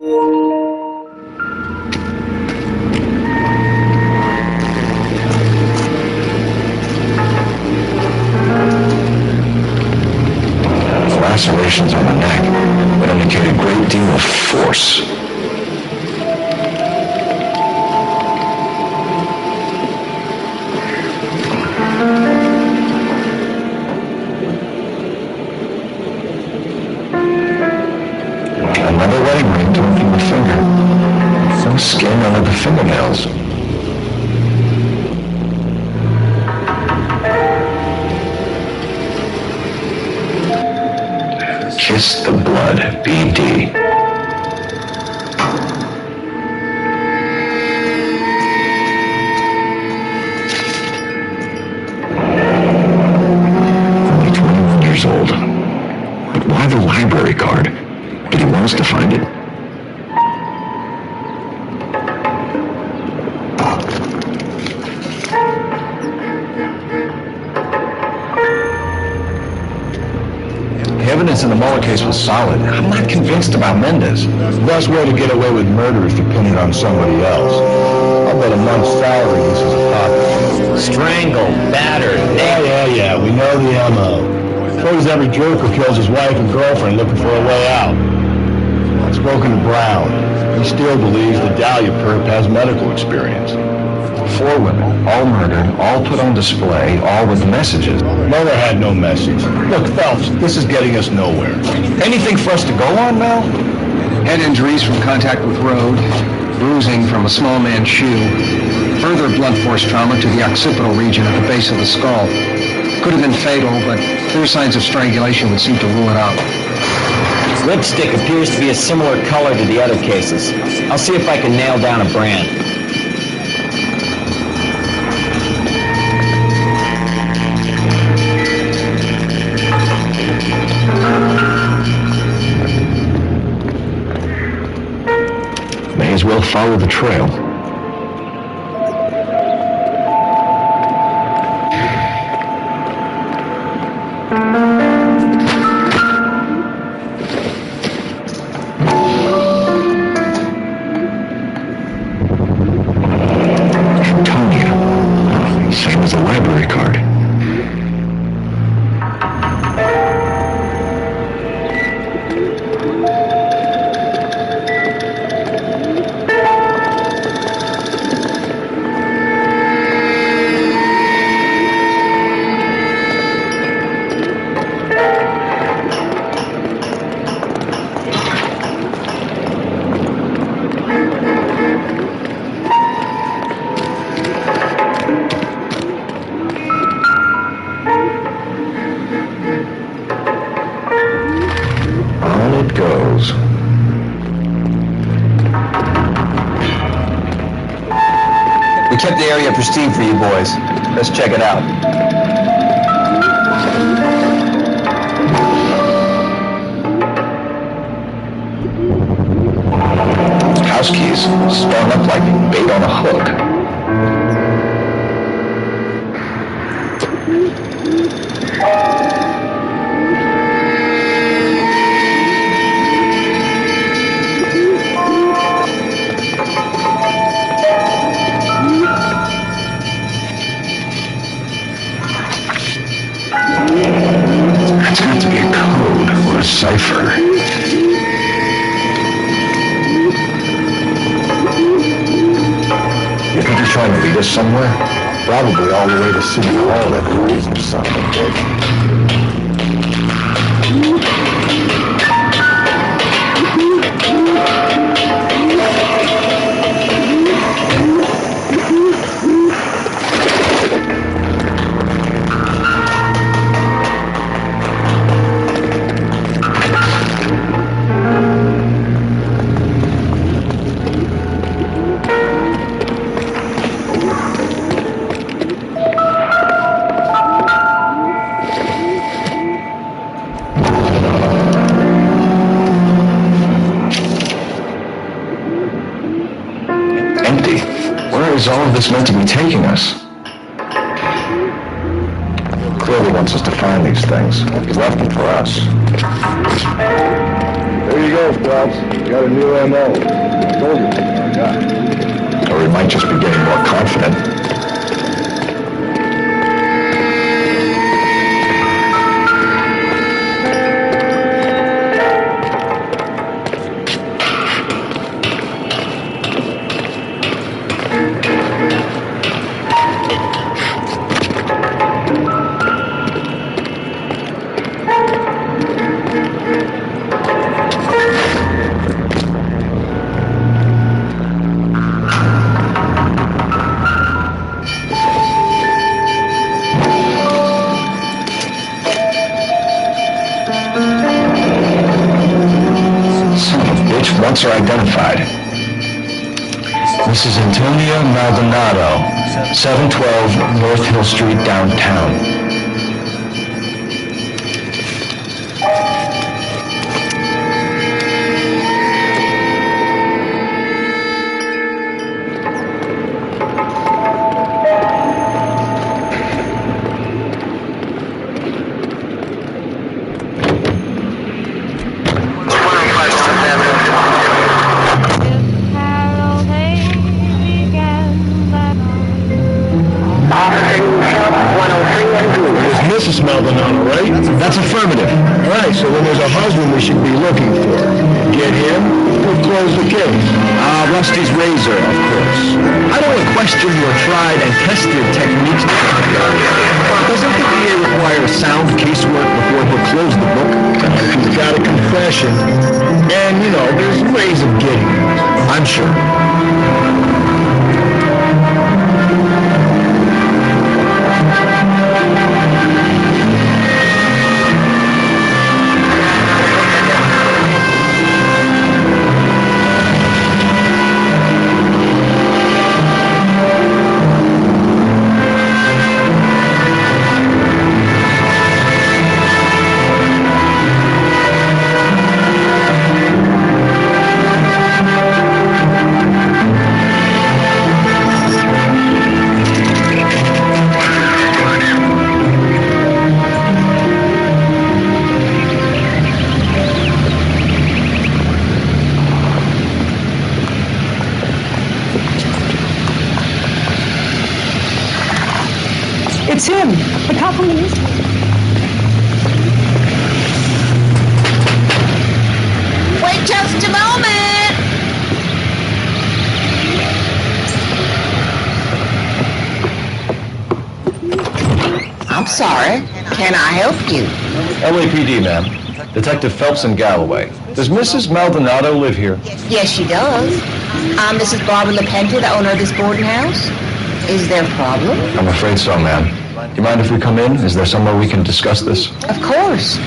The lacerations on the neck would indicate a great deal of force. Another wedding ring torn from the finger. Some skin under the fingernails. Kiss the Blood, BD. Only 21 years old. But why the library card? Did he want us to find it? The evidence in the Mueller case was solid. I'm not convinced about Mendez. The best way to get away with murder is to pin it on somebody else. I'll bet a month's salary this is a pocket. Strangled, battered, Yeah, we know the M.O. So does every jerk who kills his wife and girlfriend looking for a way out. I've spoken to Brown. He still believes the Dahlia perp has medical experience. 4 women, all murdered, all put on display, all with messages. Mueller had no message. Look, Phelps, this is getting us nowhere. Anything for us to go on now? Head injuries from contact with road, bruising from a small man's shoe, further blunt force trauma to the occipital region at the base of the skull. Could have been fatal, but clear signs of strangulation would seem to rule it out. His lipstick appears to be a similar color to the other cases. I'll see if I can nail down a brand. May as well follow the trail. Antonia. Same as the library card. It goes. We kept the area pristine for you boys. Let's check it out. House keys strung up like bait on a hook. That's got to be a code or a cipher. You think he's trying to lead us somewhere? Probably all the way to City Hall, that crazy son of a bitch. Empty. Where is all of this meant to be taking us? Clearly wants us to find these things. He left them for us. There's There you go, Phelps. You got a new M.O. I told you, our guy. Or he might just be getting more confident. Once are identified. Mrs. Antonia Maldonado, 712 North Hill Street, downtown. Mrs. Maldonado, right? That's affirmative. Right, so then there's a husband we should be looking for. Get him, we'll close the case. Rusty's razor, of course. I don't want to question your tried and tested techniques. Doesn't the DA require sound casework before he'll close the book? He's got a confession, and, you know, there's ways of getting it. I'm sure. It's him, the cop from the newspaper. Wait just a moment. I'm sorry. Can I help you? LAPD, ma'am. Detective Phelps and Galloway. Does Mrs. Maldonado live here? Yes, she does. I'm Mrs. Barbara LaPenta, the owner of this boarding house. Is there a problem? I'm afraid so, ma'am. Do you mind if we come in? Is there somewhere we can discuss this? Of course.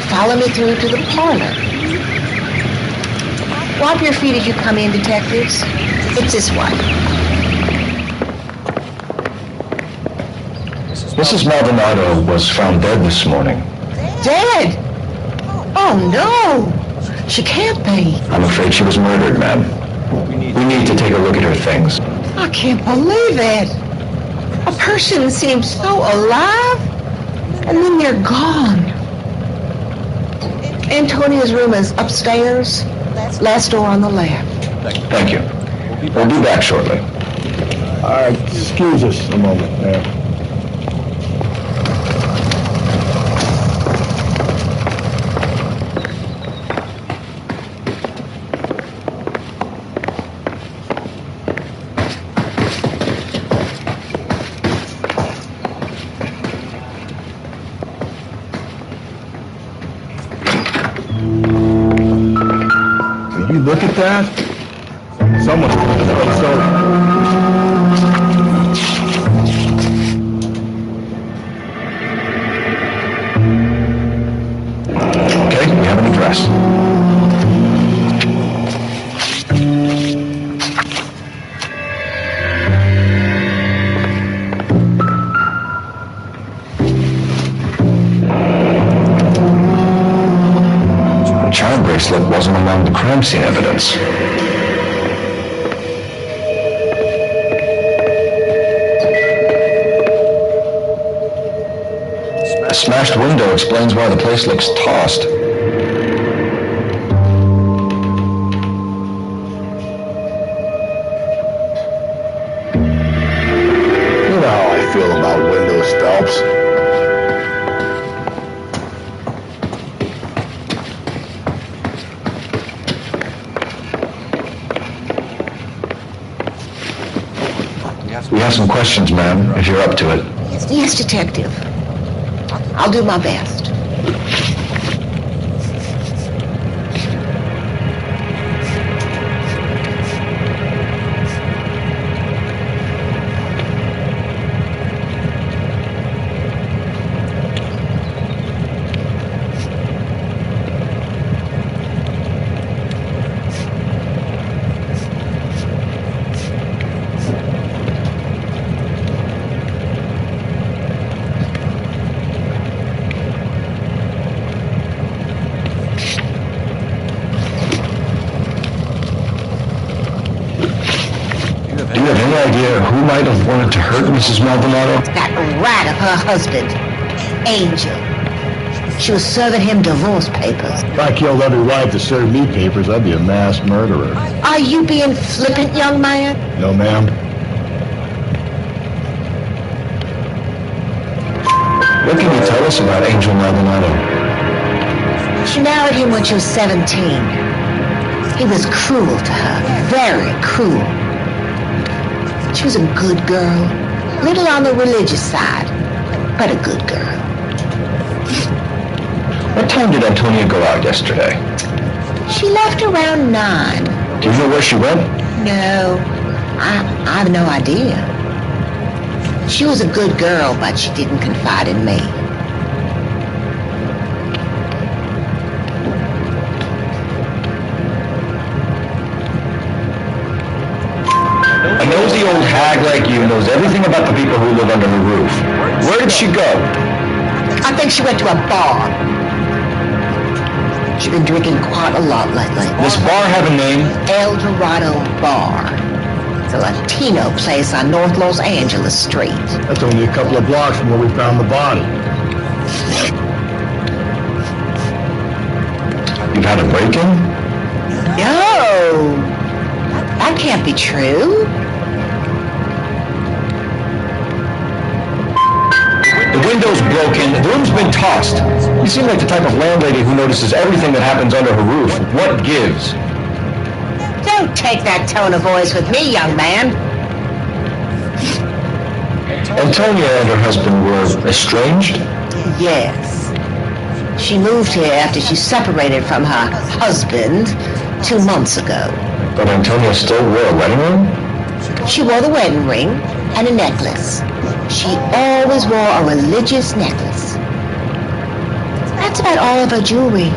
Follow me through to the parlor. Wipe your feet as you come in, detectives. It's this way. Mrs. Maldonado was found dead this morning. Dead? Oh, no. She can't be. I'm afraid she was murdered, ma'am. We need to take a look at her things. I can't believe it. A person seems so alive, and then they're gone. Antonia's room is upstairs, last door on the left. Thank you. We'll be back shortly. Excuse us a moment, ma'am. You look at that? Someone's Okay, we have an address. The charm bracelet wasn't among the crime scene evidence. A smashed window explains why the place looks tossed. We have some questions, ma'am, if you're up to it. Yes, Detective. I'll do my best. Do you have any idea who might have wanted to hurt Mrs. Maldonado? That rat of her husband, Angel. She was serving him divorce papers. If I killed every wife that served me papers, I'd be a mass murderer. Are you being flippant, young man? No, ma'am. What can you tell us about Angel Maldonado? She married him when she was 17. He was cruel to her, very cruel. She was a good girl, little on the religious side, but a good girl. What time did Antonia go out yesterday? She left around 9. Do you know where she went? No, I have no idea. She was a good girl, but she didn't confide in me. A nosy old hag like you knows everything about the people who live under her roof. Where did she go? I think she went to a bar. She's been drinking quite a lot lately. This bar have a name? El Dorado Bar. It's a Latino place on North Los Angeles Street. That's only a couple of blocks from where we found the body. You've had a break-in? No, that can't be true. The window's broken, the room's been tossed. You seem like the type of landlady who notices everything that happens under her roof. What gives? Don't take that tone of voice with me, young man. Antonia and her husband were estranged? Yes. She moved here after she separated from her husband 2 months ago. But Antonia still wore a wedding ring? She wore the wedding ring and a necklace. She always wore a religious necklace. That's about all of her jewelry.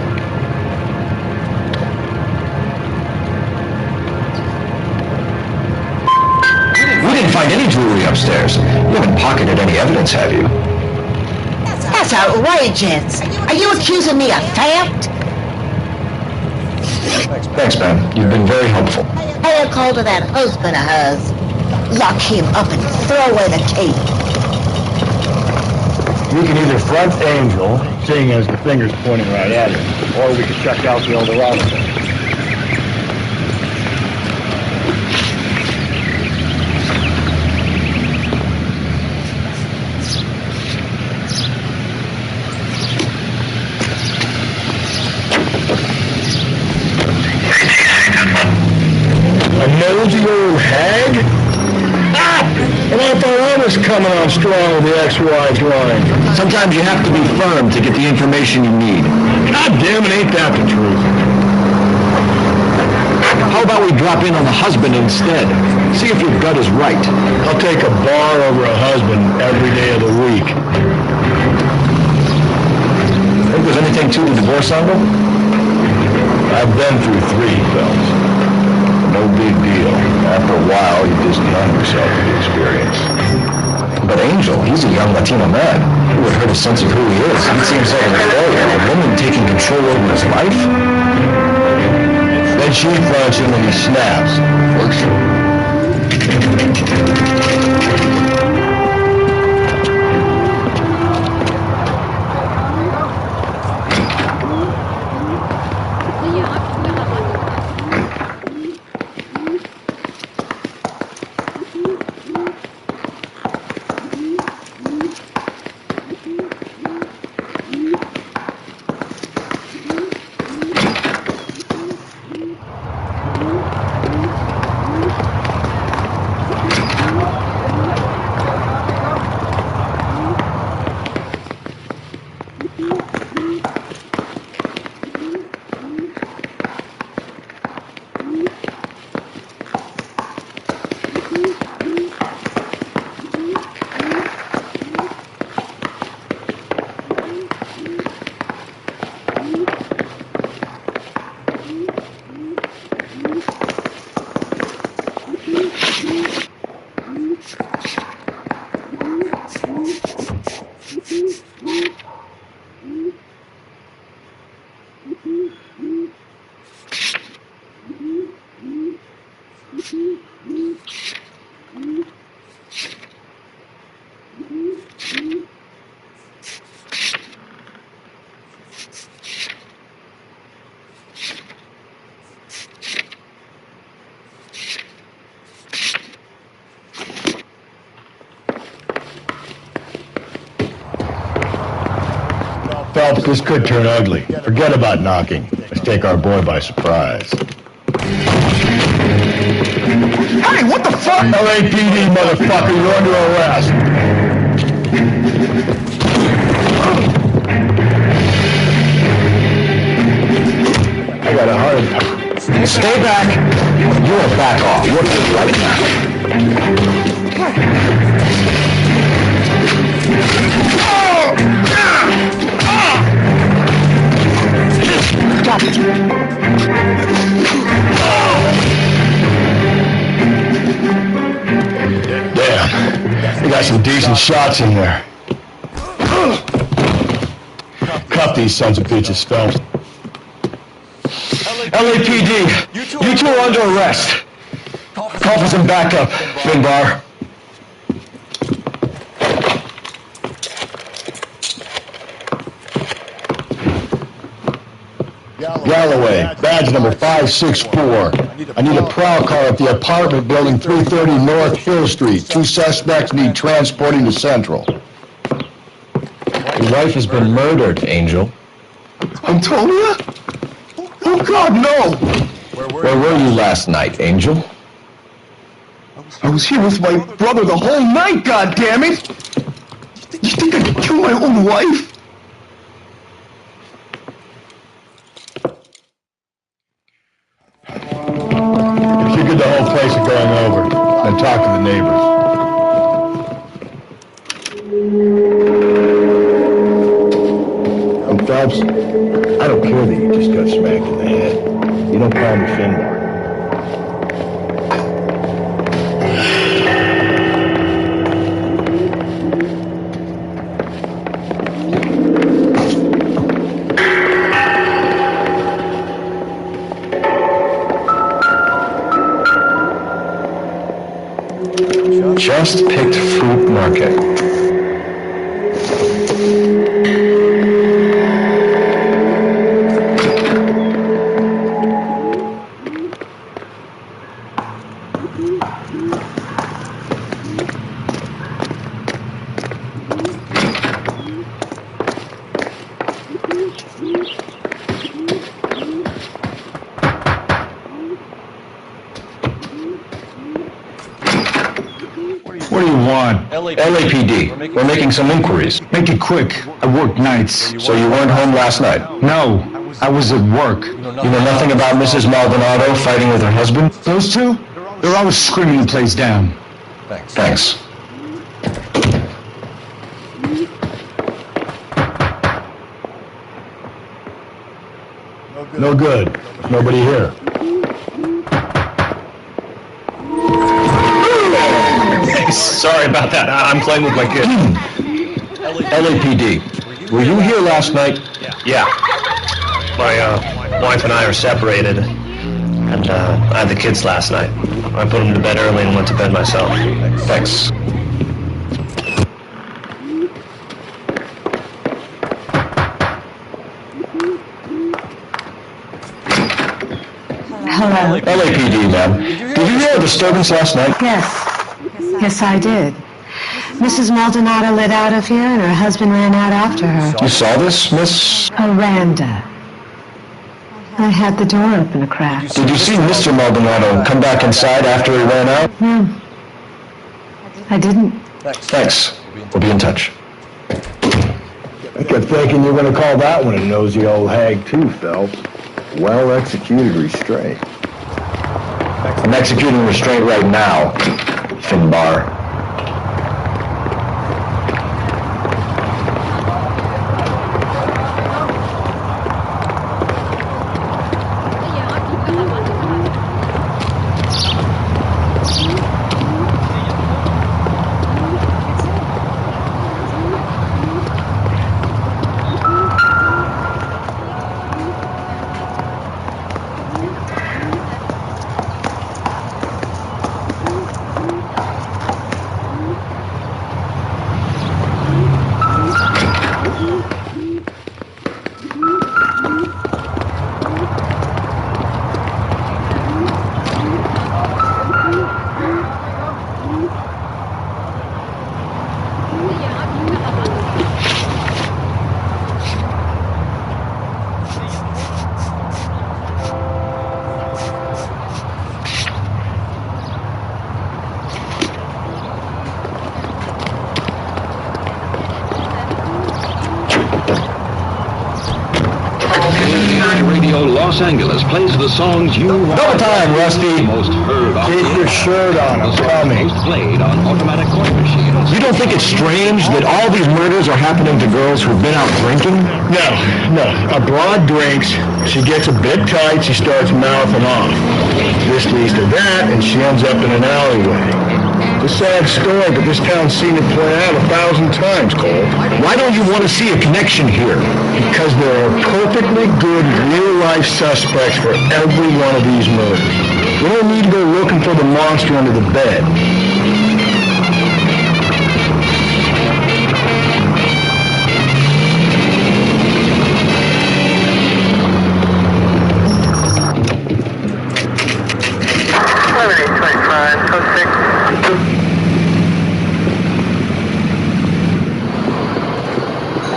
We didn't find any jewelry upstairs. You haven't pocketed any evidence, have you? That's outrageous. Are you accusing me of theft? Thanks, ma'am. You've been very helpful. Pay a call to that husband of hers. Lock him up and throw away the key. We can either front Angel, seeing as the finger's pointing right at her, or we can check out the El Dorado thing. A nosy old hag? Ah! And I thought I was coming on strong with the ex-wife line. Sometimes you have to be firm to get the information you need. God damn it, ain't that the truth? How about we drop in on the husband instead? See if your gut is right. I'll take a bar over a husband every day of the week. Think there's anything to the divorce angle? I've been through 3 films. No big deal. After a while, you just numb yourself to the experience. But Angel, he's a young Latino man. Who would hurt a sense of who he is? He seems like a failure. A woman taking control over his life? Then she fronts him and he snaps. Works for Phelps, this could turn ugly. Forget about knocking. Let's take our boy by surprise. Hey, what the fuck? LAPD, motherfucker, you're under arrest. I got a heart attack. Stay back. You will back off. Look right now. Stop it. Damn. We got some decent shots in there. Cuff these sons of bitches, Phelps. LAPD, you two are under arrest. Call for some backup, Finbar. Galloway, badge number 564. I need a prowl car at the apartment building 330 North Hill Street. 2 suspects need transporting to Central. Your wife has been murdered, Angel. Antonia? Oh, God, no! Where were you last night, Angel? I was here with my brother the whole night, goddammit! You think I could kill my own wife? If you get the whole place are going over, then talk to the neighbors. And Phelps, I don't care that you just got smacked in the head. You don't call me Finbar. Just picked fruit market. What do you want? LAPD. We're making some inquiries. Make it quick. I work nights. So you weren't home last night? No, I was at work. You know nothing about Mrs. Maldonado fighting with her husband? Those two? They're always screaming the place down. Thanks. No good. Nobody here. Sorry about that. I'm playing with my kid. LAPD. Were you here last night? Yeah. My wife and I are separated, and I had the kids last night. I put them to bed early and went to bed myself. Thanks. Hello. LAPD, ma'am. Did you hear a disturbance last night? Yes, I did. Mrs. Maldonado lit out of here, and her husband ran out after her. You saw this, Miss? Miranda. I had the door open a crack. Did you see Mr. Maldonado come back inside after he ran out? No. I didn't. Thanks. We'll be in touch. I kept thinking you were going to call that one a nosy old hag too, Phelps. Well-executed restraint. I'm executing restraint right now, Finbar. Los Angeles plays the songs you want. Double time, Rusty. Most heard on Keep your shirt on, I'm coming. most played on automatic coin machines. You don't think it's strange that all these murders are happening to girls who've been out drinking? No. A broad drinks, she gets a bit tight, she starts mouthing off. This leads to that, and she ends up in an alleyway. It's a sad story, but this town's seen it play out 1,000 times, Cole. Why don't you want to see a connection here? Because there are perfectly good real-life suspects for every one of these murders. We don't need to go looking for the monster under the bed.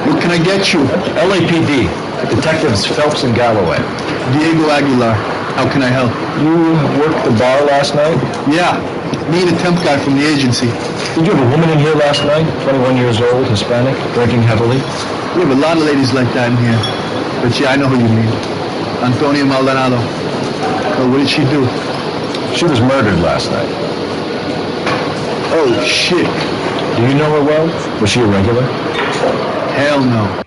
What can I get you? LAPD. Detectives Phelps and Galloway. Diego Aguilar. How can I help? You worked the bar last night? Yeah, me and a temp guy from the agency. Did you have a woman in here last night? 21 years old, Hispanic, drinking heavily? We have a lot of ladies like that in here. But yeah, I know who you mean. Antonia Maldonado. Oh, what did she do? She was murdered last night. Oh, shit. Do you know her well? Was she a regular? Hell no.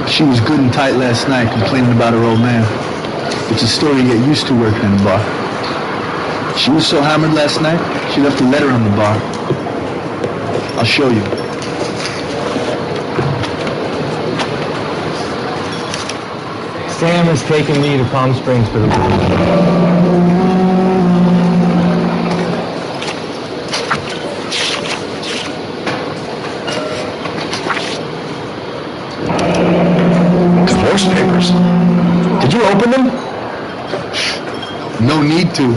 She was good and tight last night, complaining about her old man. It's a story you get used to working in a bar. She was so hammered last night, she left a letter on the bar. I'll show you. Sam has taken me to Palm Springs for the weekend. Divorce papers. Did you open them? No need to.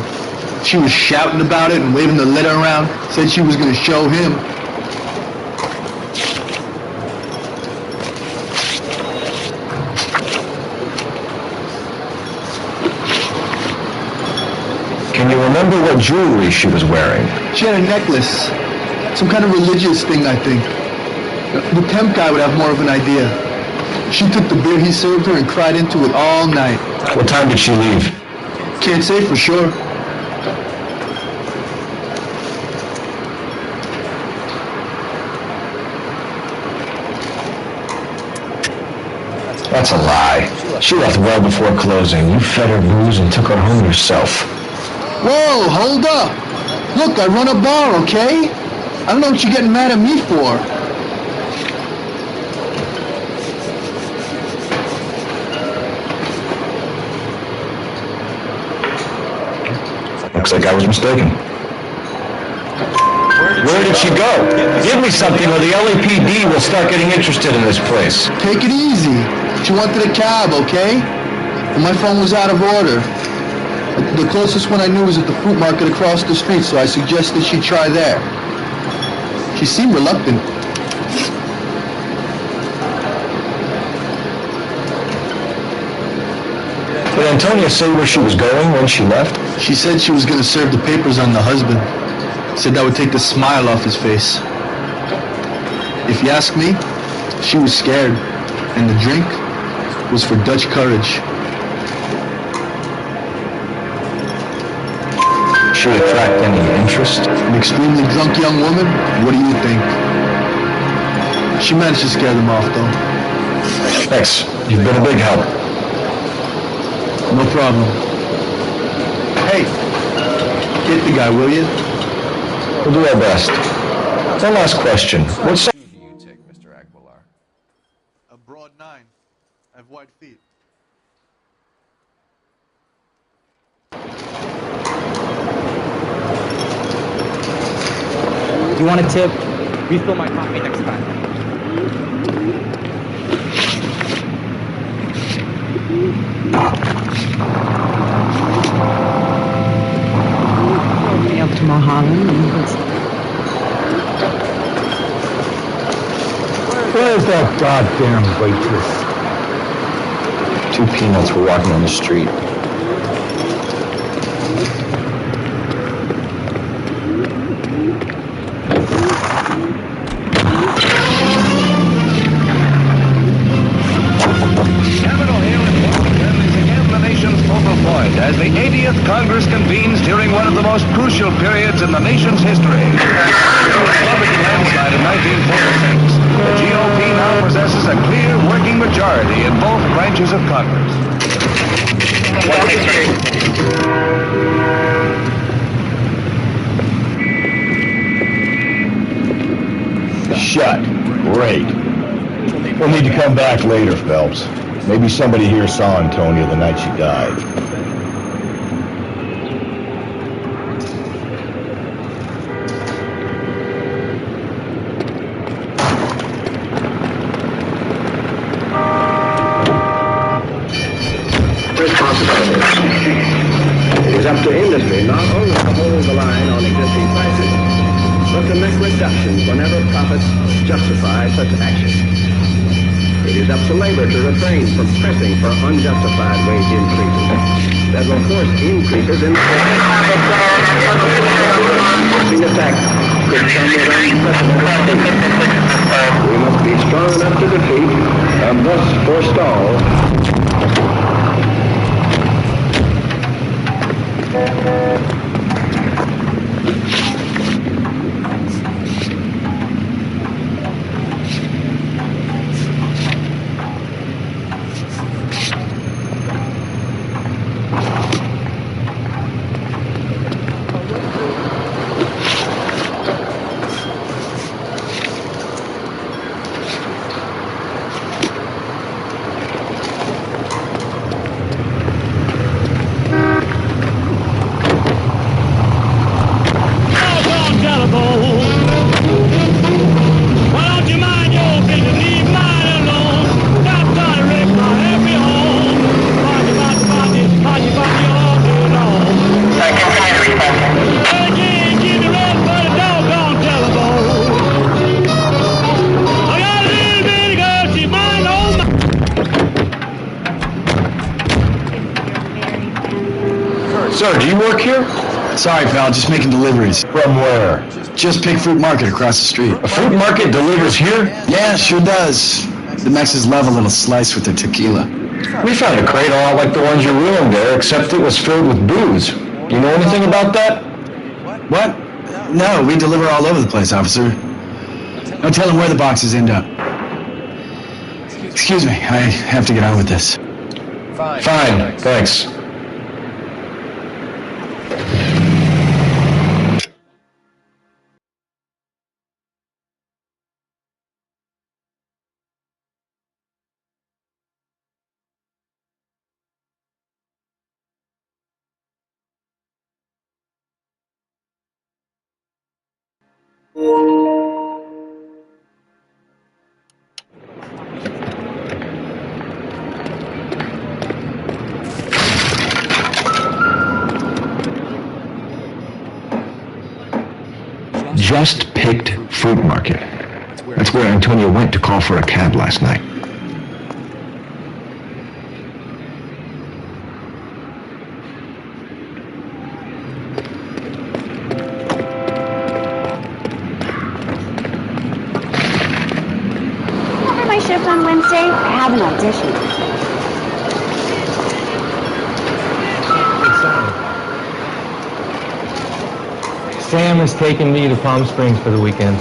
She was shouting about it and waving the letter around. Said she was going to show him. Can you remember what jewelry she was wearing? She had a necklace. Some kind of religious thing, I think. The temp guy would have more of an idea. She took the beer he served her and cried into it all night. What time did she leave? Can't say for sure. That's a lie. She left well before closing. You fed her booze and took her home yourself. Whoa, hold up. Look, I run a bar, okay? I don't know what you're getting mad at me for. Looks like I was mistaken. Where did she go? Give me something or the LAPD will start getting interested in this place. Take it easy. She wanted a cab, okay? And my phone was out of order. The closest one I knew was at the fruit market across the street, so I suggested she try there. She seemed reluctant. Did Antonia say where she was going when she left? She said she was going to serve the papers on the husband. Said that would take the smile off his face. If you ask me, she was scared. And the drink was for Dutch courage. She attract any interest? An extremely drunk young woman? What do you think? She managed to scare them off, though. Thanks. You've been a big help. No problem. Hey, get the guy, will you? We'll do our best. One last question. What size do you take, Mr. Aguilar? A broad 9. I have wide feet. Do you want a tip? Refill my coffee next time. Me up to Mulholland and Where's that goddamn waitress? 2 peanuts were walking on the street. intervenes during one of the most crucial periods in the nation's history. After the Republican landslide of 1946, the GOP now possesses a clear working majority in both branches of Congress. Shut. Great. We'll need to come back later, Phelps. Maybe somebody here saw Antonia the night she died. It is up to industry not only to hold the line on existing prices, but to make reductions whenever profits justify such action. It is up to labor to refrain from pressing for unjustified wage increases that will force increases in the effect could come with unprecedented speed. We must be strong enough to defeat and thus forestall. Sir, do you work here? Sorry, pal, just making deliveries. From where? Just Pig Fruit Market across the street. A fruit market delivers here? Yeah, sure does. The Mexes love a little slice with their tequila. We found a crate a lot like the ones you ruined there, except it was filled with booze. Do you know anything about that? What? No, we deliver all over the place, officer. Don't tell them where the boxes end up. Excuse me, I have to get on with this. Fine, thanks. Just Picked Fruit Market. That's where Antonia went to call for a cab last night. Remember my shift on Wednesday? I have an audition. Sam has taken me to Palm Springs for the weekend.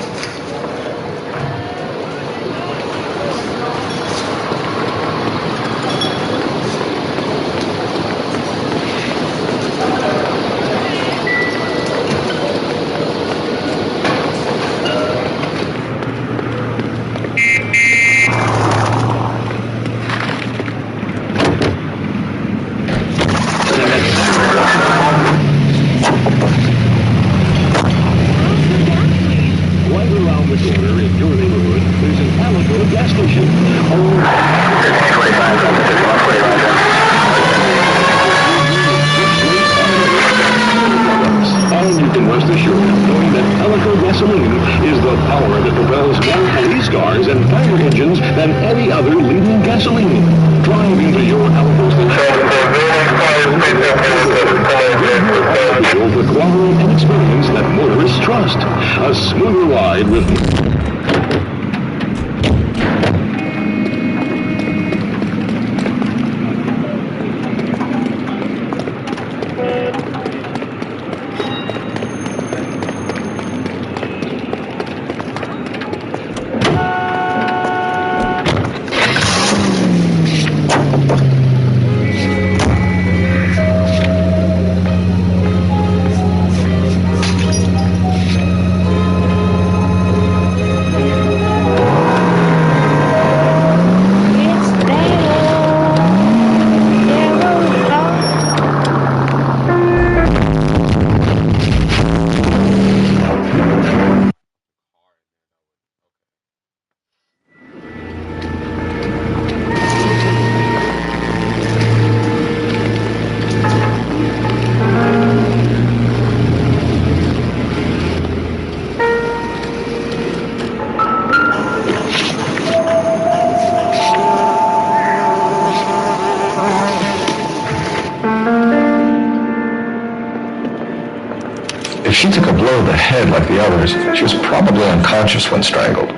If she took a blow to the head like the others, she was probably unconscious when strangled.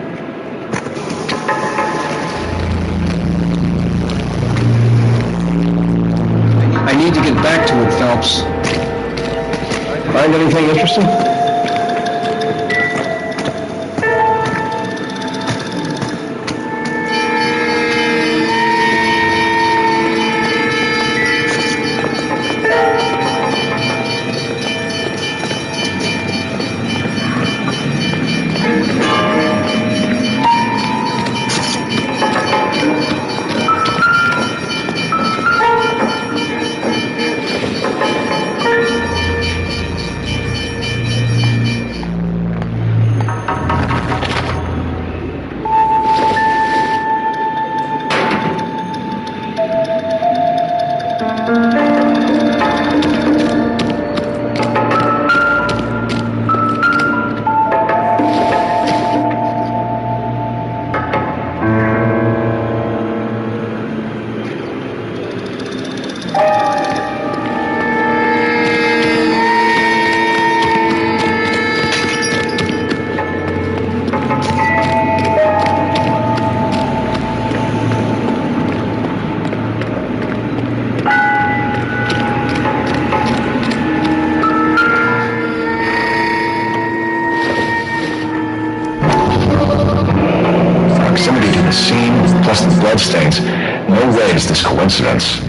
I need to get back to it, Phelps. Find anything interesting? Proximity to the scene, plus the bloodstains. No way is this coincidence.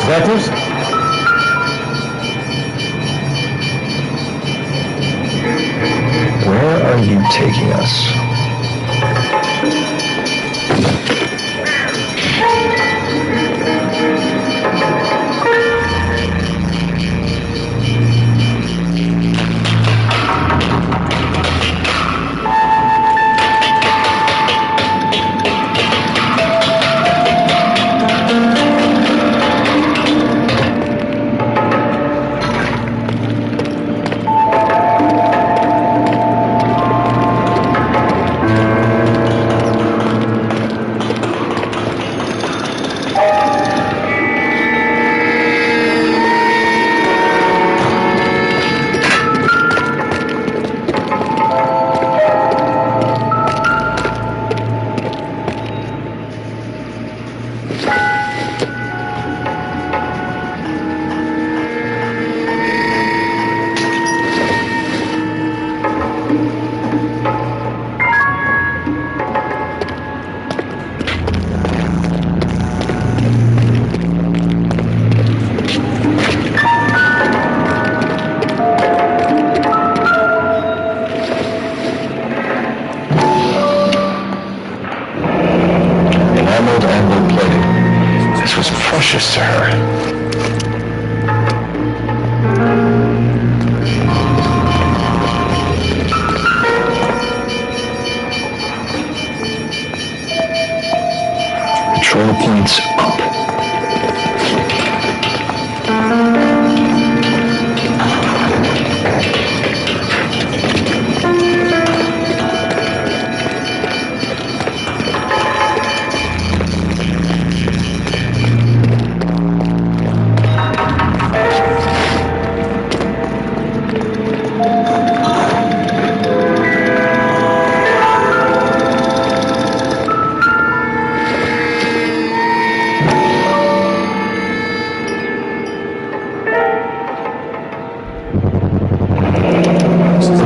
Detectives? Where are you taking us? Precious to her. Control points up.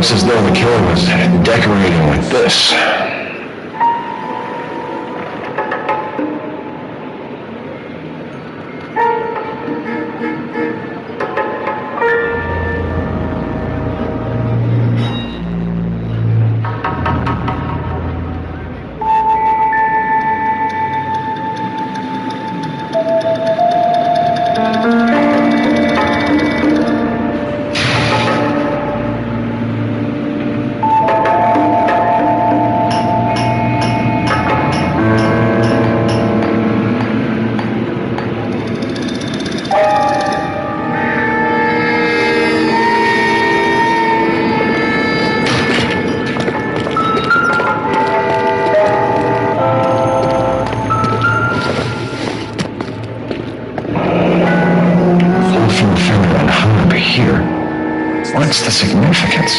Looks as though the killer was decorating with this. What's the significance?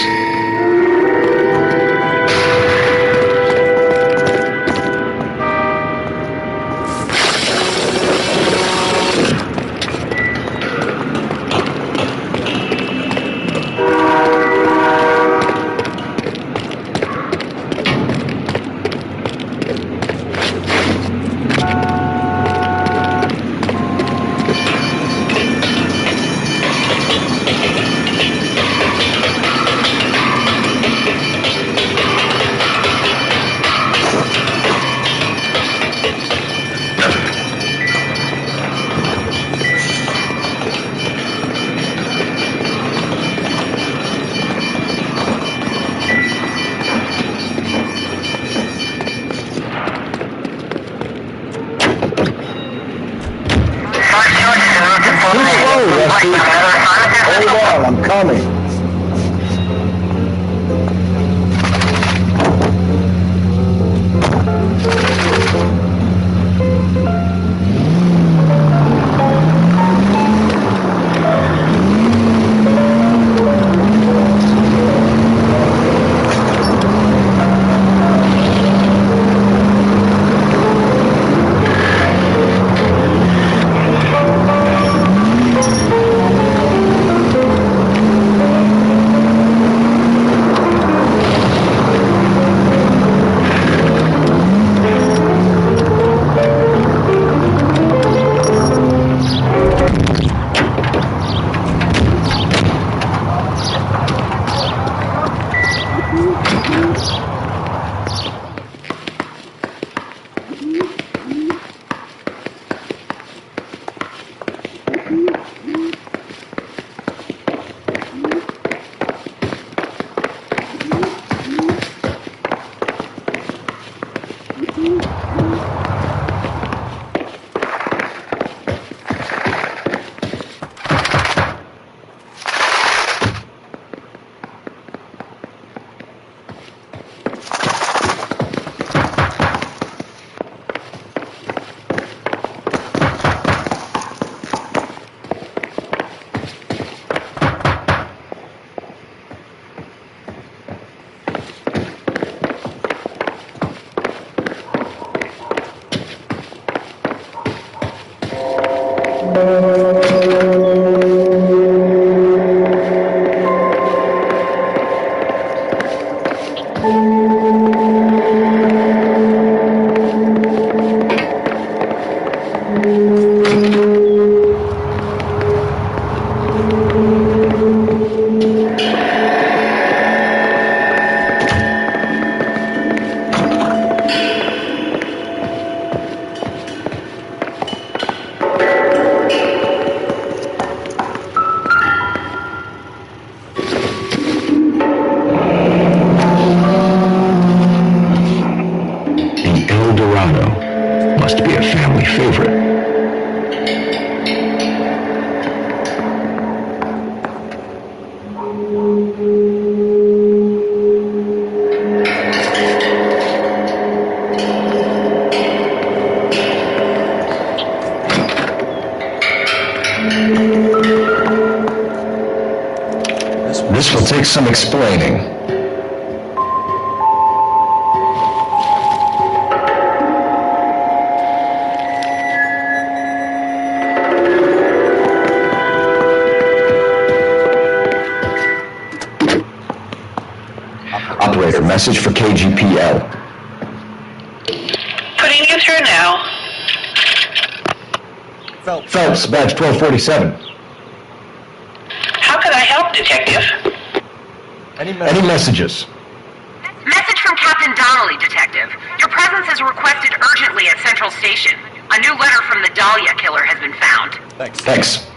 Hold on, I'm coming. Must be a family favorite. This will take some explaining. Operator, message for KGPL. Putting you through now. Phelps, badge 1247. How can I help, Detective? Any messages? Message from Captain Donnelly, Detective. Your presence is requested urgently at Central Station. A new letter from the Dahlia killer has been found. Thanks.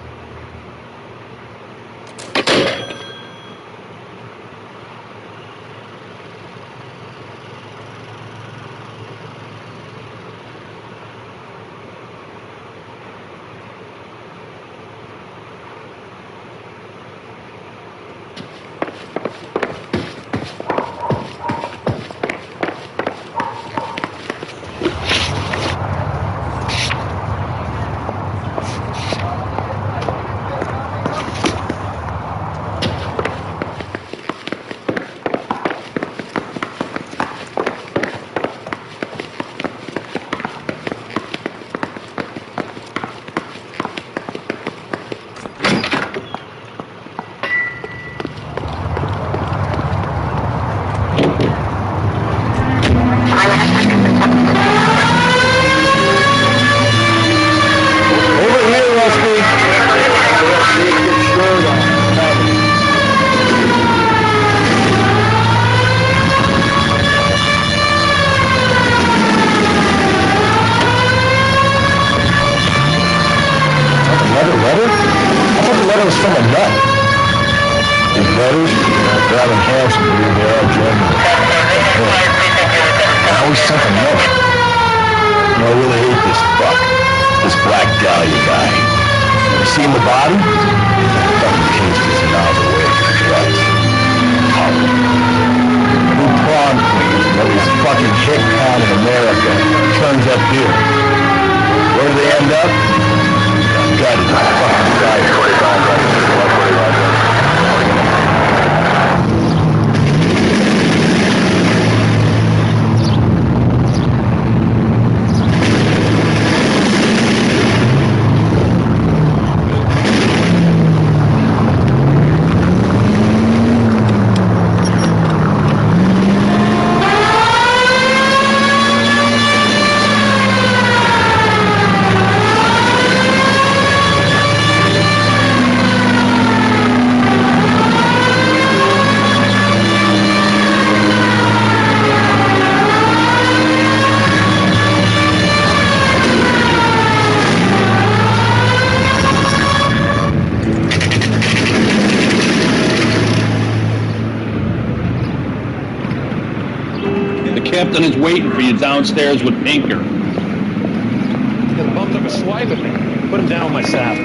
Captain is waiting for you downstairs with Pinker. He's gonna bump up a swipe at me. Put him down with my saddle.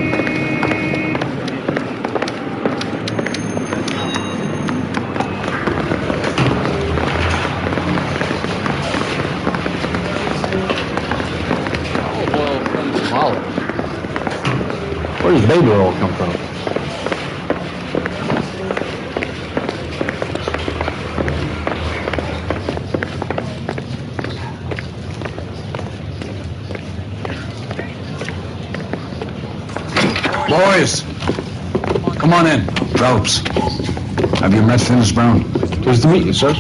Where does baby oil come from? Boys, come on in. Phelps, have you met Finnis Brown? Pleased to meet you, sir.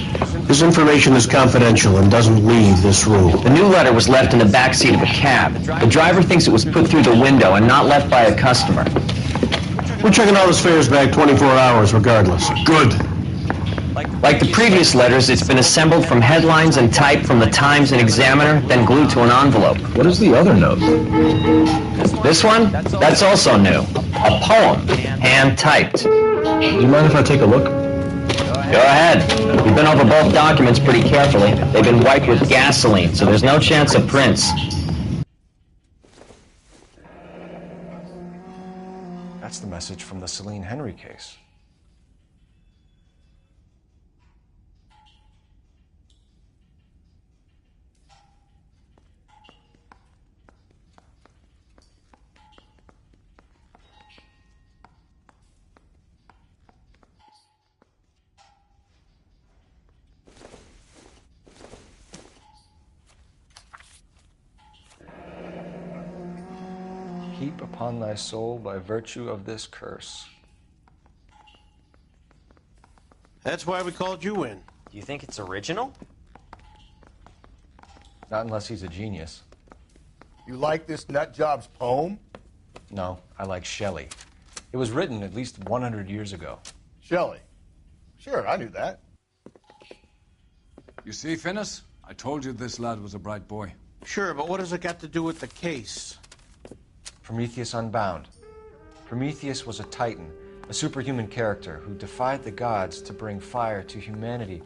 This information is confidential and doesn't leave this room. The new letter was left in the back seat of a cab. The driver thinks it was put through the window and not left by a customer. We're checking all his fares back 24 hours regardless. Good. Like the previous letters, it's been assembled from headlines and type from the Times and Examiner, then glued to an envelope. What is the other note? This one? That's also new. A poem, hand-typed. Do you mind if I take a look? Go ahead. We've been over both documents pretty carefully. They've been wiped with gasoline, so there's no chance of prints. That's the message from the Celine Henry case. Heap upon thy soul by virtue of this curse. That's why we called you in. Do you think it's original? Not unless he's a genius. You like this nutjob's poem? No, I like Shelley. It was written at least 100 years ago. Shelley. Sure, I knew that. You see, Finnis? I told you this lad was a bright boy. Sure, but what has it got to do with the case? Prometheus Unbound. Prometheus was a titan, a superhuman character who defied the gods to bring fire to humanity.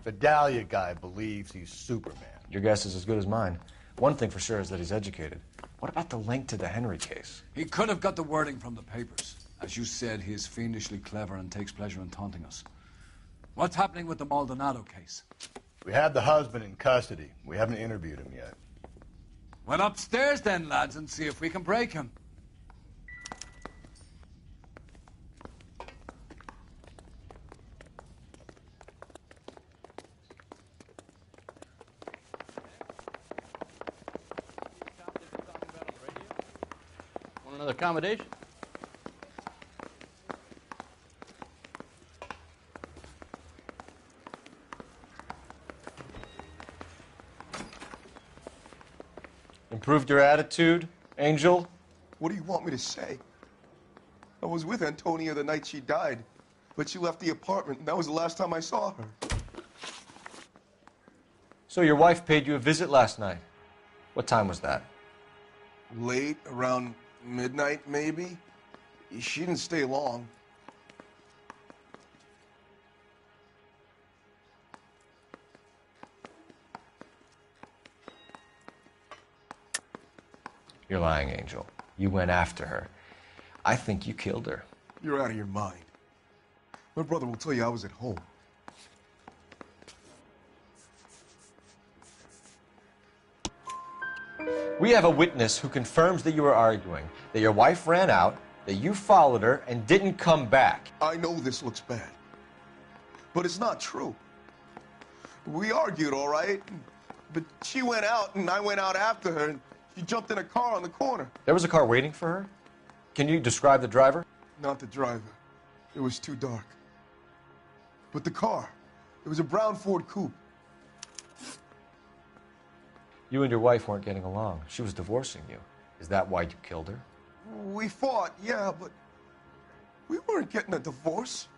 The Dahlia guy believes he's Superman. Your guess is as good as mine. One thing for sure is that he's educated. What about the link to the Henry case? He could have got the wording from the papers. As you said, he is fiendishly clever and takes pleasure in taunting us. What's happening with the Maldonado case? We have the husband in custody. We haven't interviewed him yet. Well, upstairs then, lads, and see if we can break him. Want another accommodation? Improved your attitude, Angel? What do you want me to say? I was with Antonia the night she died, but she left the apartment, and that was the last time I saw her. So your wife paid you a visit last night. What time was that? Late, around midnight, maybe? She didn't stay long. You're lying, Angel. You went after her. I think you killed her. You're out of your mind. My brother will tell you I was at home. We have a witness who confirms that you were arguing, that your wife ran out, that you followed her, and didn't come back. I know this looks bad, but it's not true. We argued, all right, but she went out, and I went out after her, and she jumped in a car on the corner. There was a car waiting for her? Can you describe the driver? Not the driver. It was too dark. But the car, it was a brown Ford coupe. You and your wife weren't getting along. She was divorcing you. Is that why you killed her? We fought, yeah, but we weren't getting a divorce.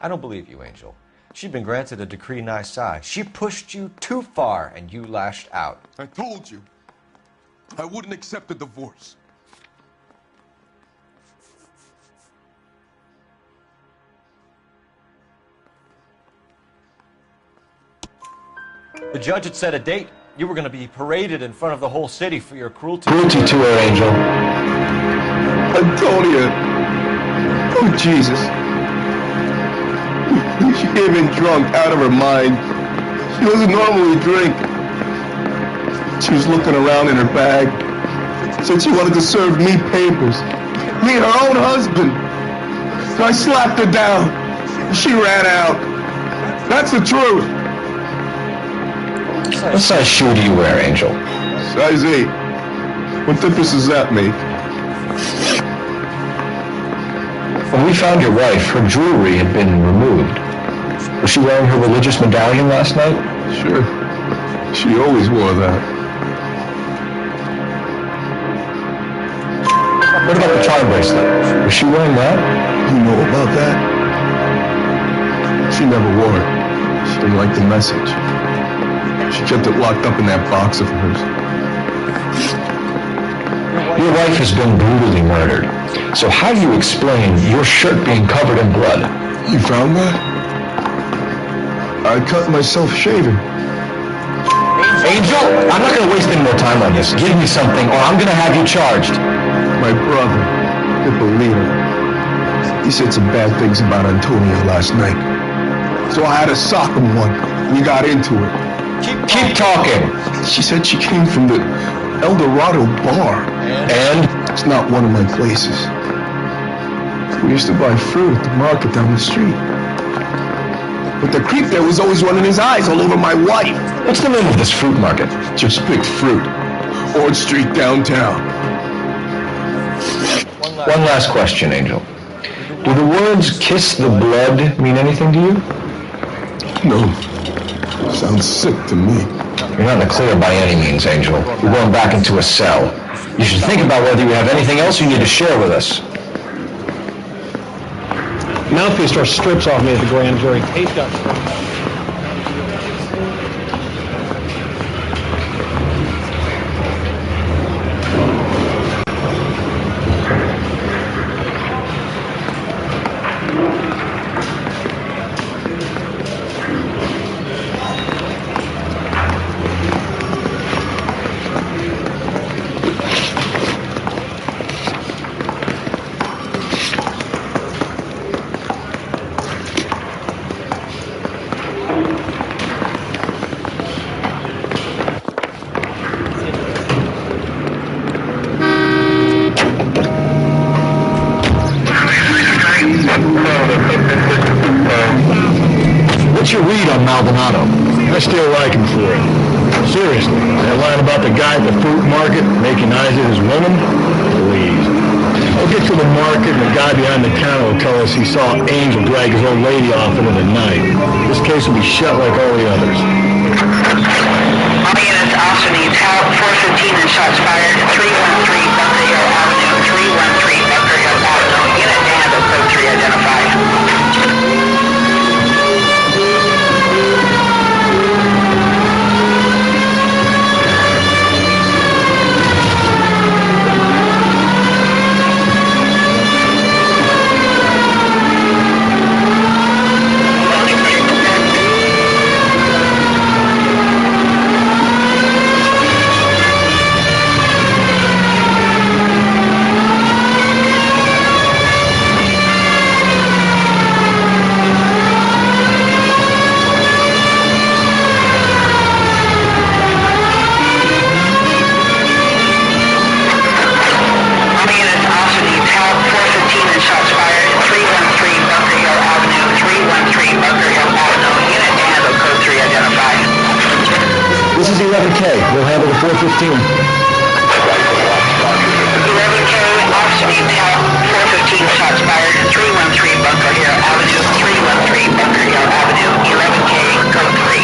I don't believe you, Angel. She'd been granted a decree nisi. She pushed you too far, and you lashed out. I told you, I wouldn't accept a divorce. The judge had set a date. You were going to be paraded in front of the whole city for your cruelty. Cruelty to her, Angel. Antonia. Oh, Jesus. She came in drunk, out of her mind. She doesn't normally drink. She was looking around in her bag. Said she wanted to serve me papers. Me, her own husband. So I slapped her down. She ran out. That's the truth. What size shoe do you wear, Angel? Size 8. What difference does that make? When we found your wife, her jewelry had been removed. Was she wearing her religious medallion last night? Sure. She always wore that. What about the charm bracelet? Was she wearing that? You know about that? She never wore it. She didn't like the message. She kept it locked up in that box of hers. Your wife has been brutally murdered. So how do you explain your shirt being covered in blood? You found that? I cut myself shaving. Angel, I'm not going to waste any more time on this. Give me something or I'm going to have you charged. My brother, Hippolyta, he said some bad things about Antonia last night. So I had to sock him one. We got into it. Keep talking. She said she came from the El Dorado bar. And? It's not one of my places. We used to buy fruit at the market down the street. But the creep there was always running his eyes all over my wife. What's the name of this fruit market? Just pick fruit. Ord Street downtown. One last question, Angel. Do the words "kiss the blood" mean anything to you? No. Sounds sick to me. You're not in the clear by any means, Angel. You're going back into a cell. You should think about whether you have anything else you need to share with us. Mouthpiece tore strips off me at the grand jury. Tape got stripped. What's your read on Maldonado? I still like him for it. Seriously, that line about the guy at the fruit market making eyes at his woman? Please. We'll get to the market and the guy behind the counter will tell us he saw Angel drag his old lady off into the night. This case will be shut like all the others. All units, officer needs help. 415 and shots fired. 313 Bunker Hill Avenue. 313 Bunker Hill Avenue. Unit to handle code 3 identified. This is 11K. We'll handle the 415. 11K, officer needs help. 415 shots fired. 313 Bunker Hill Avenue. 313 Bunker Hill Avenue. 11K, code 3.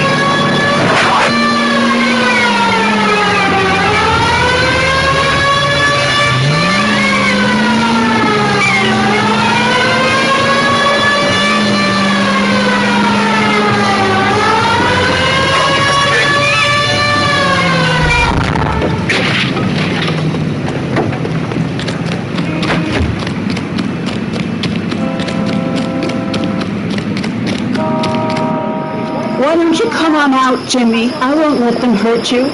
Why don't you come on out, Jimmy? I won't let them hurt you.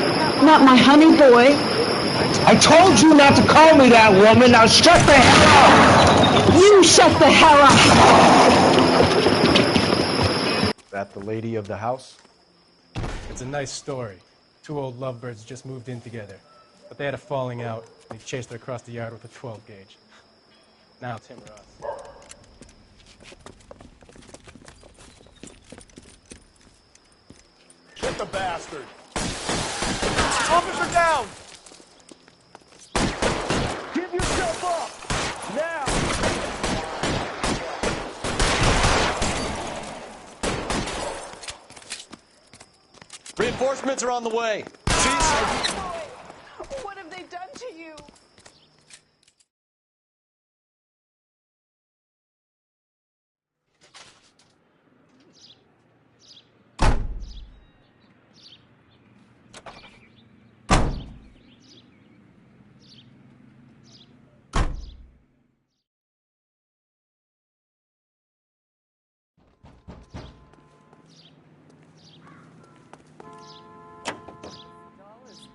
Not my honey boy. I told you not to call me that, woman. Now shut the hell up! You shut the hell up! That the lady of the house? It's a nice story. Two old lovebirds just moved in together. But they had a falling out, and he chased her across the yard with a 12 gauge. Now it's him or us. Get the bastard! Officer down! Give yourself up! Now! Reinforcements are on the way. What have they done to you?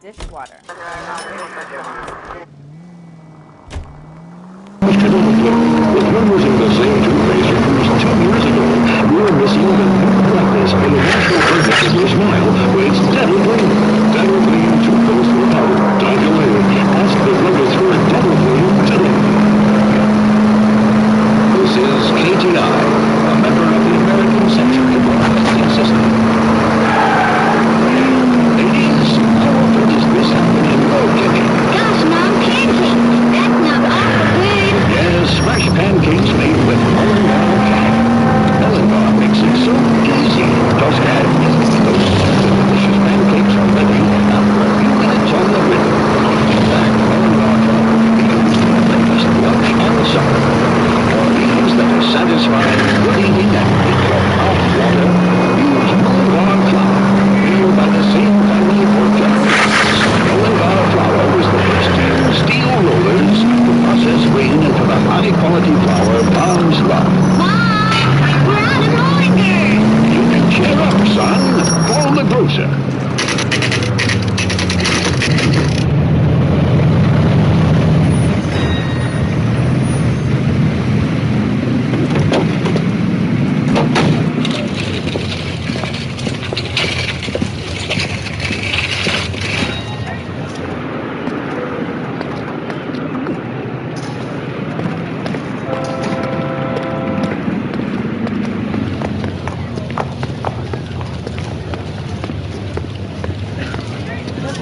Dishwater. With numbers in the same toothpaste used 10 years ago, we're missing the new brightness in the National Progressive Smile with Dental Clean. Dental Clean toothpaste for powder. Don't delay. Ask the druggist for Dental Clean today. This is KTI, a member of the American Century Broadcasting System. Ladies, how often is this happening? Okay. Gosh, Mom, pancakes! That's not awful good! Razor.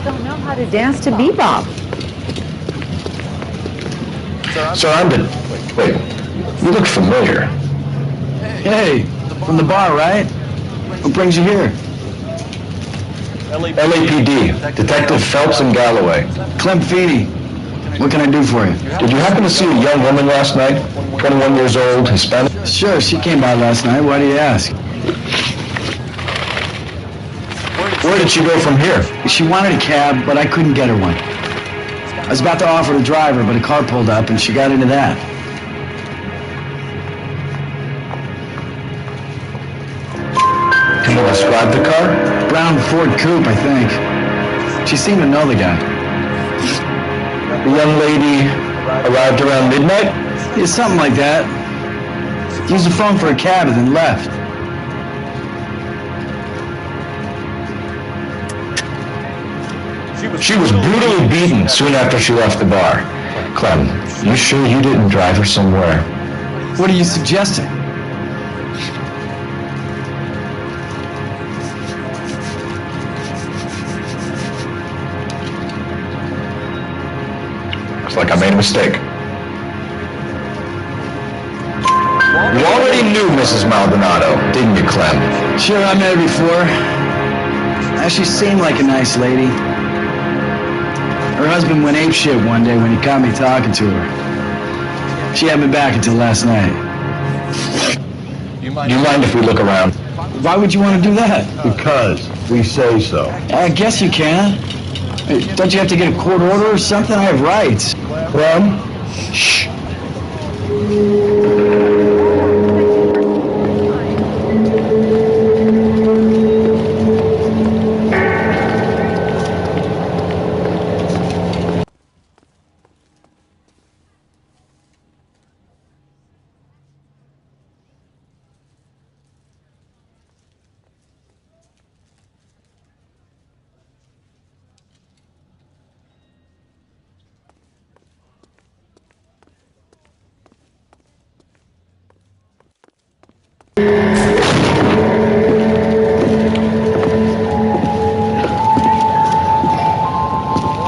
Don't know how to dance to bebop. Sir, Wait, you look familiar. Hey, from the bar, right? What brings you here? LAPD, Detective Phelps and Galloway. Clem Feeney. What can I do for you? Did you happen to see a young woman last night? 21 years old, Hispanic? Sure, she came by last night. Why do you ask? Where did she go from here? She wanted a cab, but I couldn't get her one. I was about to offer the driver, but a car pulled up and she got into that. Can you describe the car? Brown Ford Coupe, I think. She seemed to know the guy. The young lady arrived around midnight? Yeah, something like that. Used the phone for a cab and then left. She was brutally beaten soon after she left the bar. Clem, you sure you didn't drive her somewhere? What are you suggesting? Looks like I made a mistake. You already knew Mrs. Maldonado, didn't you, Clem? Sure, I met her before. She seemed like a nice lady. Her husband went apeshit one day when he caught me talking to her. She had me back until last night. Do you mind if we look around? Why would you want to do that? Because we say so. I guess you can. Hey, don't you have to get a court order or something? I have rights. Clem? Shh.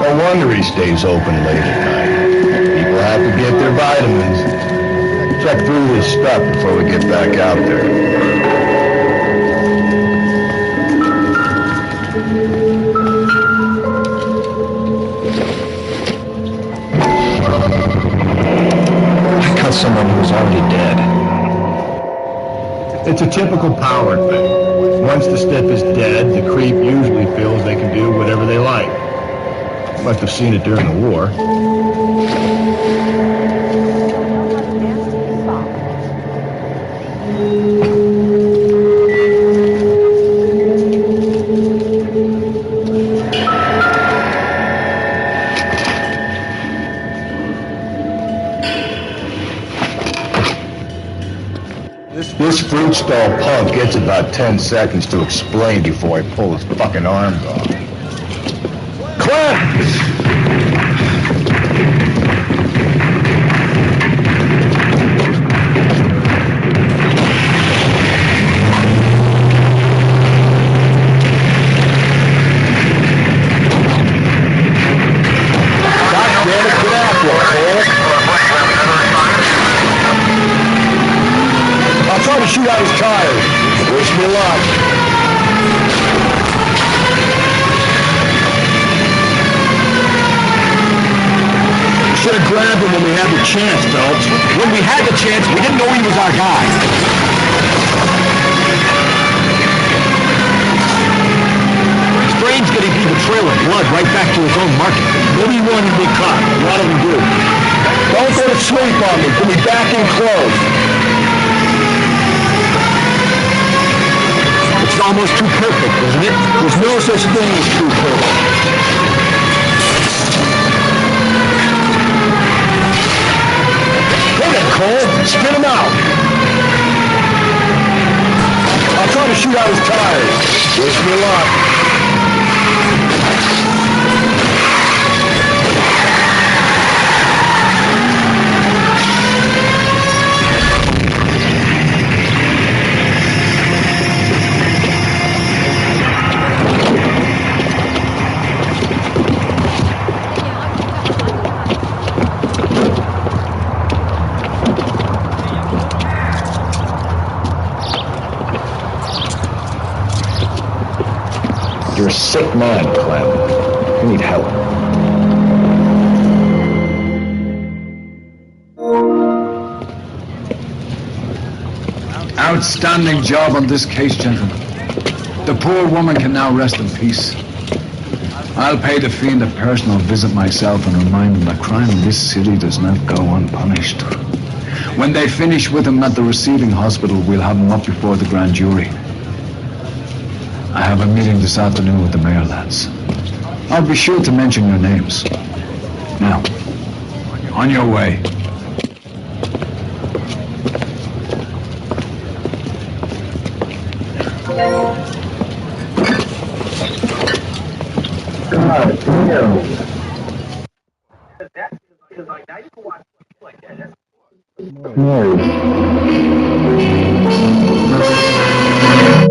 No wonder he stays open late at night. People have to get their vitamins. Check through his stuff before we get back out there. I got someone who's already dead. It's a typical power thing. Once the stiff is dead, the creep usually feels they can do whatever they like. Must have seen it during the war. This fruit stall punk gets about 10 seconds to explain before I pull his fucking arms off. Clem! I'll try to shoot out his tires. Wish me luck. Should have grabbed him when we had the chance, Phelps. When we had the chance, we didn't know he was our guy. His brain's gonna leave a trail of blood right back to his own market. Maybe one will be caught. A lot of them do. Don't go to sleep on me. We'll be back in close. It's almost too perfect, isn't it? There's no such thing as too perfect. Hit it, Cole. Spin him out. I'll try to shoot out his tires. Wish me luck. You're a sick man, Clem. You need help. Outstanding job on this case, gentlemen. The poor woman can now rest in peace. I'll pay the fiend a personal visit myself and remind him that crime in this city does not go unpunished. When they finish with him at the receiving hospital, we'll have him up before the grand jury. I have a meeting this afternoon with the mayor, lads. I'll be sure to mention your names. Now, on your way. God damn.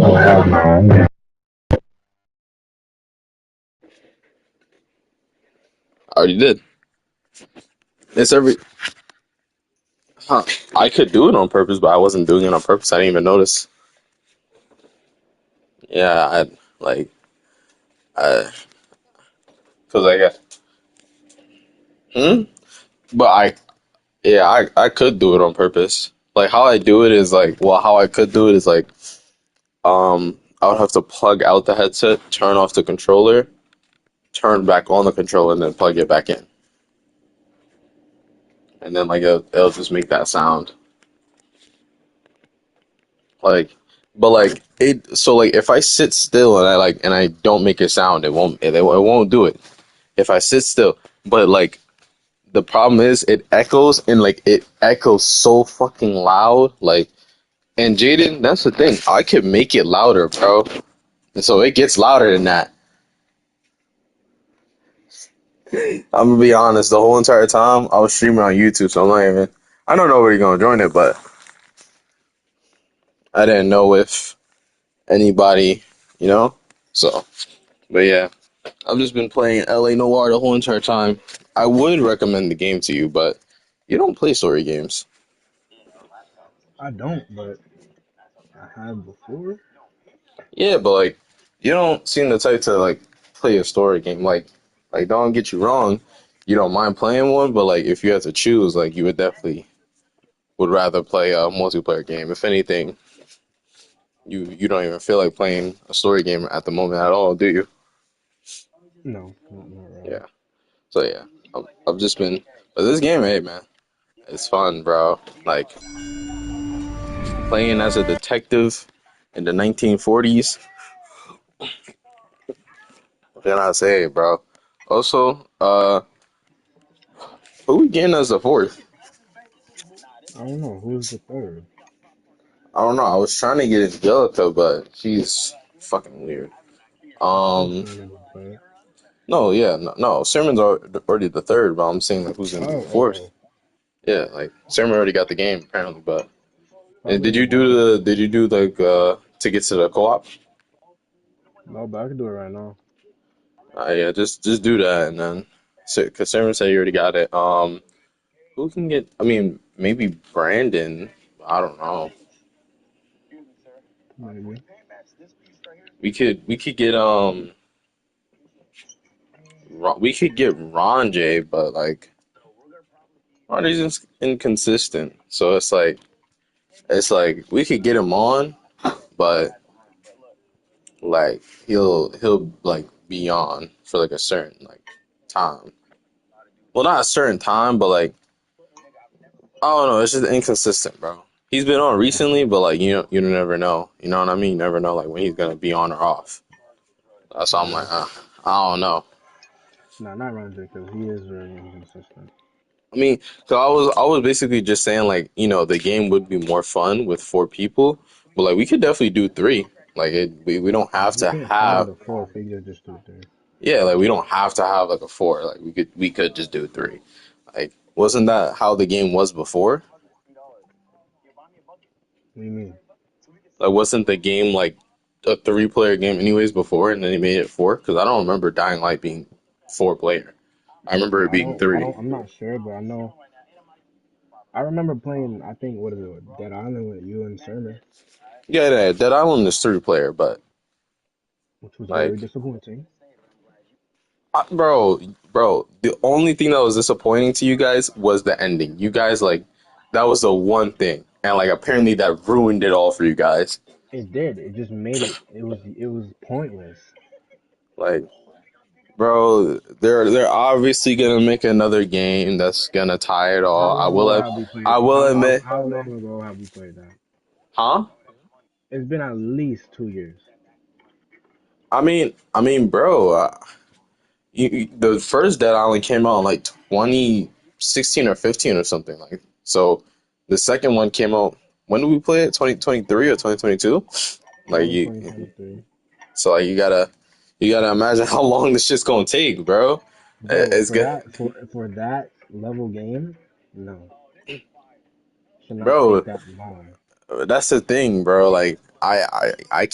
Oh, hell no. I already did. It's every. Huh. I could do it on purpose, but I wasn't doing it on purpose. I didn't even notice. Yeah, I, cause I got. Hmm. But yeah, I could do it on purpose. Like how I do it is like, well, how I could do it is like, I would have to plug out the headset, turn off the controller, turn back on the controller, and then plug it back in, and then like it'll just make that sound. Like, but like it. So like if I sit still and I don't make a sound, it won't do it. If I sit still, but like the problem is it echoes and like it echoes so fucking loud. Like, and Jaden, that's the thing. I could make it louder, bro. And so it gets louder than that. I'm gonna be honest. The whole entire time I was streaming on YouTube, so I'm not even. I don't know where you're gonna join it, but I didn't know if anybody, you know. So, but yeah. I've just been playing LA Noire the whole entire time. I would recommend the game to you, but you don't play story games. I don't, but I have before. Yeah, but like you don't seem the type to like play a story game. Like don't get you wrong, you don't mind playing one, but like if you had to choose, like you would definitely would rather play a multiplayer game. If anything, you don't even feel like playing a story game at the moment at all, do you? No, not really. Yeah. So yeah, I've just been, but this game, hey man, it's fun, bro. Like playing as a detective in the 1940s. What can I say, bro? Also, who we getting as the fourth? I don't know who's the third. I don't know. I was trying to get Angelica, but she's fucking weird. Who's Um, Sherman the third? no, yeah, no. Sermon's already the third, but I'm saying like who's gonna be the fourth? Oh. Yeah, like Sermon already got the game apparently, but and Probably Angelica. did you do like tickets to the co-op? No, but I can do it right now. Yeah, just do that and then because Sermon said he already got it. Who can get? I mean, maybe Brandon. I don't know. Maybe. We could get we could get Ron J, but like Ron J's inconsistent. So it's like we could get him on, but like he'll like be on for like a certain like time. Well, not a certain time, but like I don't know. It's just inconsistent, bro. He's been on recently, but like you never know. You know what I mean? You never know like when he's gonna be on or off. So I'm like, Yeah. I don't know. Nah, not Roger, because he is very inconsistent. I mean, so I was basically just saying like the game would be more fun with four people, but like we could definitely do three. Like we don't have We to can't start have at a 4 if we could just do 3. yeah like we don't have to have like a four. Like we could just do three. Like wasn't that how the game was before? What do you mean? Like wasn't the game like a three-player game anyways before, and then they made it four? Because I don't remember Dying Light being four-player. I remember it being three. I'm not sure, but I know. I remember playing, I think, what is it, Dead Island with you and Sermon, Yeah, Dead Island is three-player, but which was very like disappointing. bro, the only thing that was disappointing to you guys was the ending. You guys like that was the one thing, and like apparently that ruined it all for you guys. It did. It just made it. It was pointless. Like, bro, they're obviously gonna make another game that's gonna tie it How all. long ago have we played? I will admit, How long ago have we played that? huh? It's been at least 2 years. I mean, bro, the first Dead Island came out in like 2016 or 15 or something like. So the second one came out. When did we play it? 2023 or 2022? Like Probably you, 2023. so like you gotta imagine how long this shit's gonna take, bro. Bro, It's for good, that level game, no, should not take bro. that long. That's the thing, bro. Like I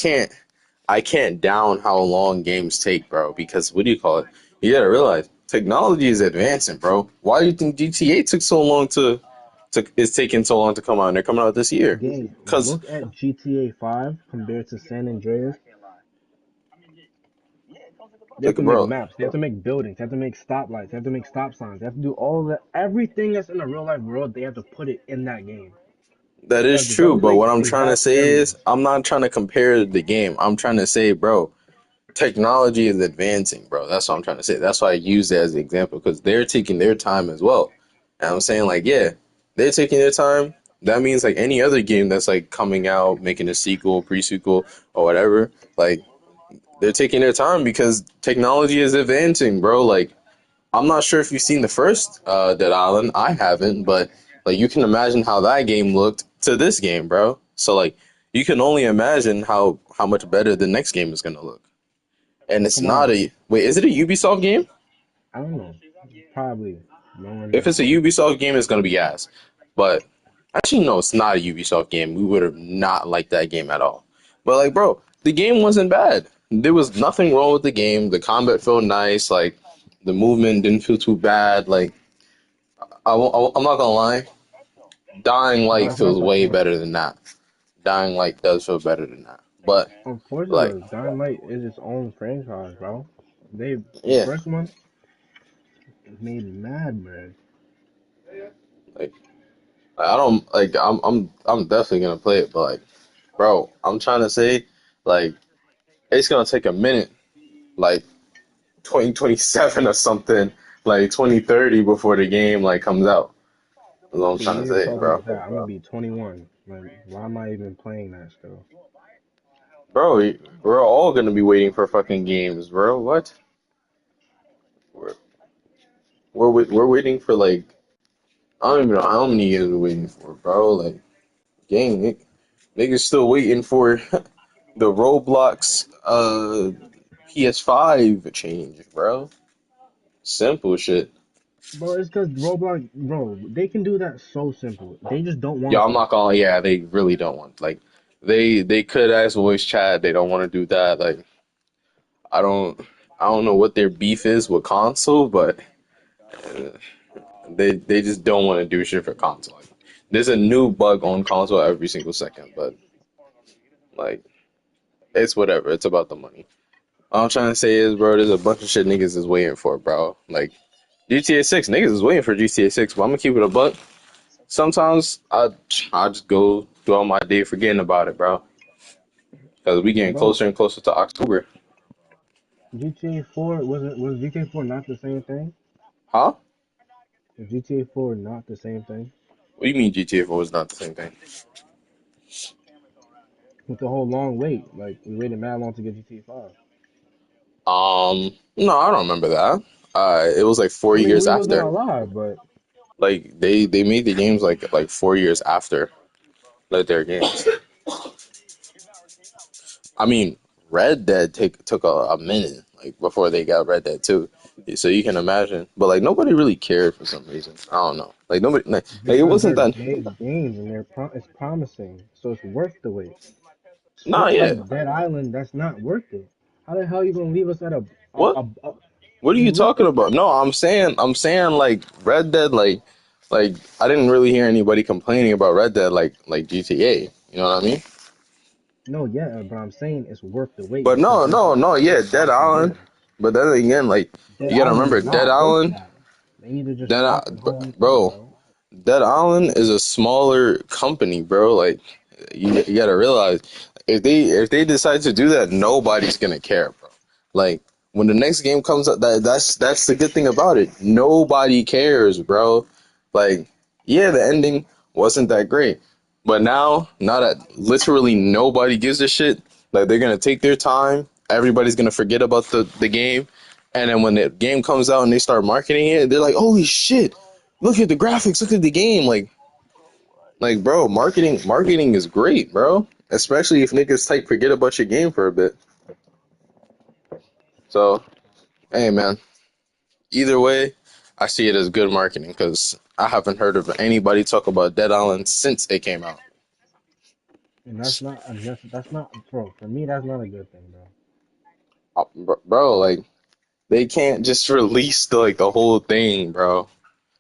can't down how long games take, bro. Because what do you call it? You gotta realize technology is advancing, bro. Why do you think GTA took so long to it's taking so long to come out? And they're coming out this year. Game, Cause look at GTA 5 compared to San Andreas. They have like, to make bro, maps. They have to make buildings. They have to make stoplights. They have to make stop signs. They have to do all the everything that's in the real life world. They have to put it in that game. that They is have true. But developing what I'm trying to exact say is, areas. I'm not trying to compare the game. I'm trying to say, bro, technology is advancing, bro. That's what I'm trying to say. That's why I use it as an example because they're taking their time as well. And I'm saying like, yeah, they're taking their time. That means like any other game that's like coming out, making a sequel, pre-sequel, or whatever. Like they're taking their time because technology is advancing, bro. Like I'm not sure if you've seen the first Dead Island. I haven't, but like you can imagine how that game looked to this game, bro. So like you can only imagine how much better the next game is gonna look. And it's Come not on. a wait. Is it a Ubisoft game? I don't know. Probably. No one If it's knows. a Ubisoft game, it's gonna be ass. But actually, no, it's not a Ubisoft game. We would have not liked that game at all. But like, bro, the game wasn't bad. There was nothing wrong with the game. The combat felt nice. Like the movement didn't feel too bad. Like I'm not gonna lie, Dying No, Light it's not feels the way point. better than that. Dying Light does feel better than that. But Of course it like, does. Dying Light is its own franchise, bro. The yeah, first one made me mad, man. like I don't like. I'm definitely gonna play it, but like, bro, I'm trying to say, like, it's gonna take a minute, like 2027 or something, like 2030 before the game like comes out. That's what I'm See, trying you to even say, talking bro. about that. I'm gonna be 21. Like, why am I even playing that still? Bro, we're all gonna be waiting for fucking games, bro. What? We're we're waiting for like I don't even know how many years we're waiting for, bro. Like, gang, niggas still waiting for the Roblox PS5 change, bro. Simple shit. Bro, it's because Roblox, bro, they can do that so simple. They just don't Yeah, want I'm to. not gonna. Yeah, they really don't want. Like, they could ask voice chat. They don't want to do that. Like, I don't. I don't know what their beef is with console, but uh, they just don't want to do shit for console. Like, there's a new bug on console every single second, but like, it's whatever. It's about the money. All I'm trying to say is, bro, there's a bunch of shit niggas is waiting for, bro. Like GTA 6, niggas is waiting for GTA 6, but I'm gonna keep it a buck. Sometimes I just go throughout my day forgetting about it, bro. Because we getting Bro, closer and closer to October. GTA 4 was GTA 4 not the same thing? Huh? Is GTA 4 not the same thing? What do you mean GTA 4 is not the same thing? With the whole long wait, like we waited mad long to get GTA 5. No, I don't remember that. It was like four I mean, years we wasn't after. alive, but Like they made the games like 4 years after like their games. I mean, Red Dead took a minute like before they got Red Dead 2. So you can imagine, but like nobody really cared for some reason. I don't know. Like nobody like it because wasn't they're that. big games and it's promising, so it's worth the wait. Nah, Shit yeah. like Dead Island, that's not worth it. How the hell you gonna leave us at What? What are you you left talking us? about? No, I'm saying like Red Dead like I didn't really hear anybody complaining about Red Dead like GTA. You know what I mean? No, yeah, but I'm saying it's worth the wait But because no, there's no, an no, yeah, Dead awesome Island. game. But then again, like Dead you gotta Island remember is Dead not worth Island. that. They need to just Dead, stop and hold me to it, bro, bro. Dead Island is a smaller company, bro. Like you gotta realize if they decide to do that, nobody's gonna care, bro. Like when the next game comes up, that's the good thing about it. Nobody cares, bro. Like yeah, the ending wasn't that great, but now that literally nobody gives a shit, like they're gonna take their time. Everybody's gonna forget about the game, and then when the game comes out and they start marketing it, they're like, holy shit. Look at the graphics. Look at the game. Like, bro, marketing is great, bro. Especially if niggas type forget about your game for a bit. So, hey, man. Either way, I see it as good marketing because I haven't heard of anybody talk about Dead Island since it came out. And that's not, bro. For me, that's not a good thing, bro. Bro, like they can't just release the whole thing, bro.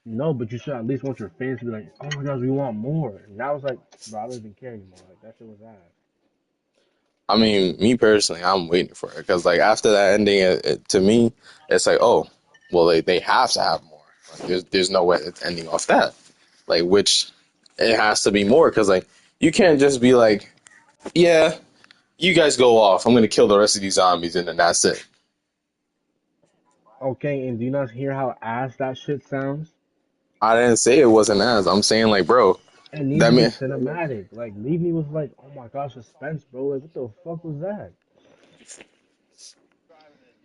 No, but you should at least want your fans to be like, oh my gosh, we want more. And that was like, bro, I don't even care anymore. Like that shit was ass. I mean, me personally, I'm waiting for it because like after that ending, to me, it's like, oh, well, they have to have more. Like, there's no way it's ending off that. Like, which it has to be more because like you can't just be like, yeah, you guys go off. I'm gonna kill the rest of these zombies and then that's it. Okay, and do you not hear how ass that shit sounds? I didn't say it wasn't as. I'm saying like, bro, It needs that to be mean, cinematic. Like, leave me with like, oh my gosh, suspense, bro. Like, what the fuck was that?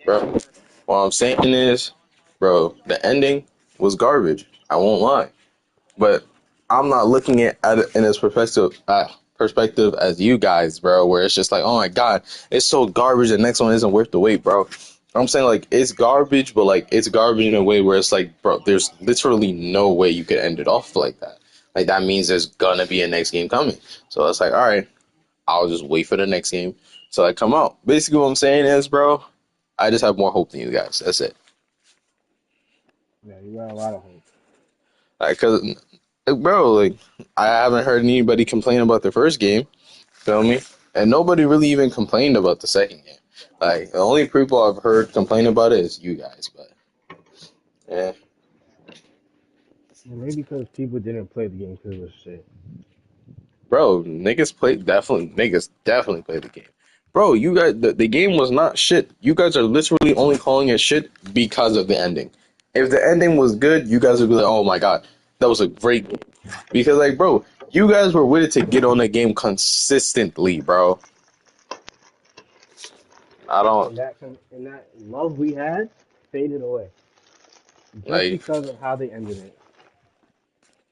bro. What I'm saying is, bro, the ending was garbage. I won't lie. But I'm not looking at it in this perspective as you guys, bro, where it's just like, oh my god, it's so garbage. The next one isn't worth the wait, bro. I'm saying like it's garbage, but like it's garbage in a way where it's like, bro, there's literally no way you could end it off like that. Like that means there's gonna be a next game coming. So it's like, all right, I'll just wait for the next game till I come out. Basically, what I'm saying is, bro, I just have more hope than you guys. That's it. Yeah, you got a lot of hope. Like, cause, bro, like I haven't heard anybody complain about the first game. Feel me? And nobody really even complained about the second game. Like the only people I've heard complain about it is you guys. But yeah, Well, maybe because people didn't play the game because it was shit. bro, niggas definitely played the game. Bro, you guys, the game was not shit. You guys are literally only calling it shit because of the ending. If the ending was good, you guys would be like, oh my god, that was a great game. Because like, bro, you guys were with it to get on the game consistently, bro. I don't And that love we had faded away just like. because of how they ended it.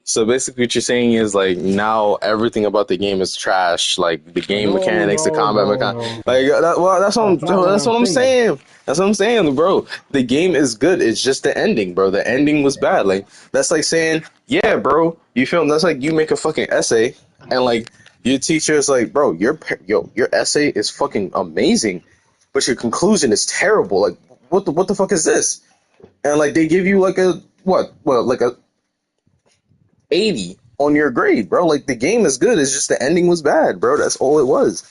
So basically, what you're saying is like now everything about the game is trash. Like the game No, mechanics, the no, combat no, mechanics. no. Like well, That's not what that's I'm what I'm saying. saying. That's what I'm saying, bro. The game is good. It's just the ending, bro. The ending was bad. Like that's like saying, yeah, bro. You feel that's like you make a fucking essay and like your teacher is like, bro, your essay is fucking amazing, but your conclusion is terrible. Like what the fuck is this? And like they give you like a what like a 80 on your grade, bro. Like the game is good. It's just the ending was bad, bro. That's all it was.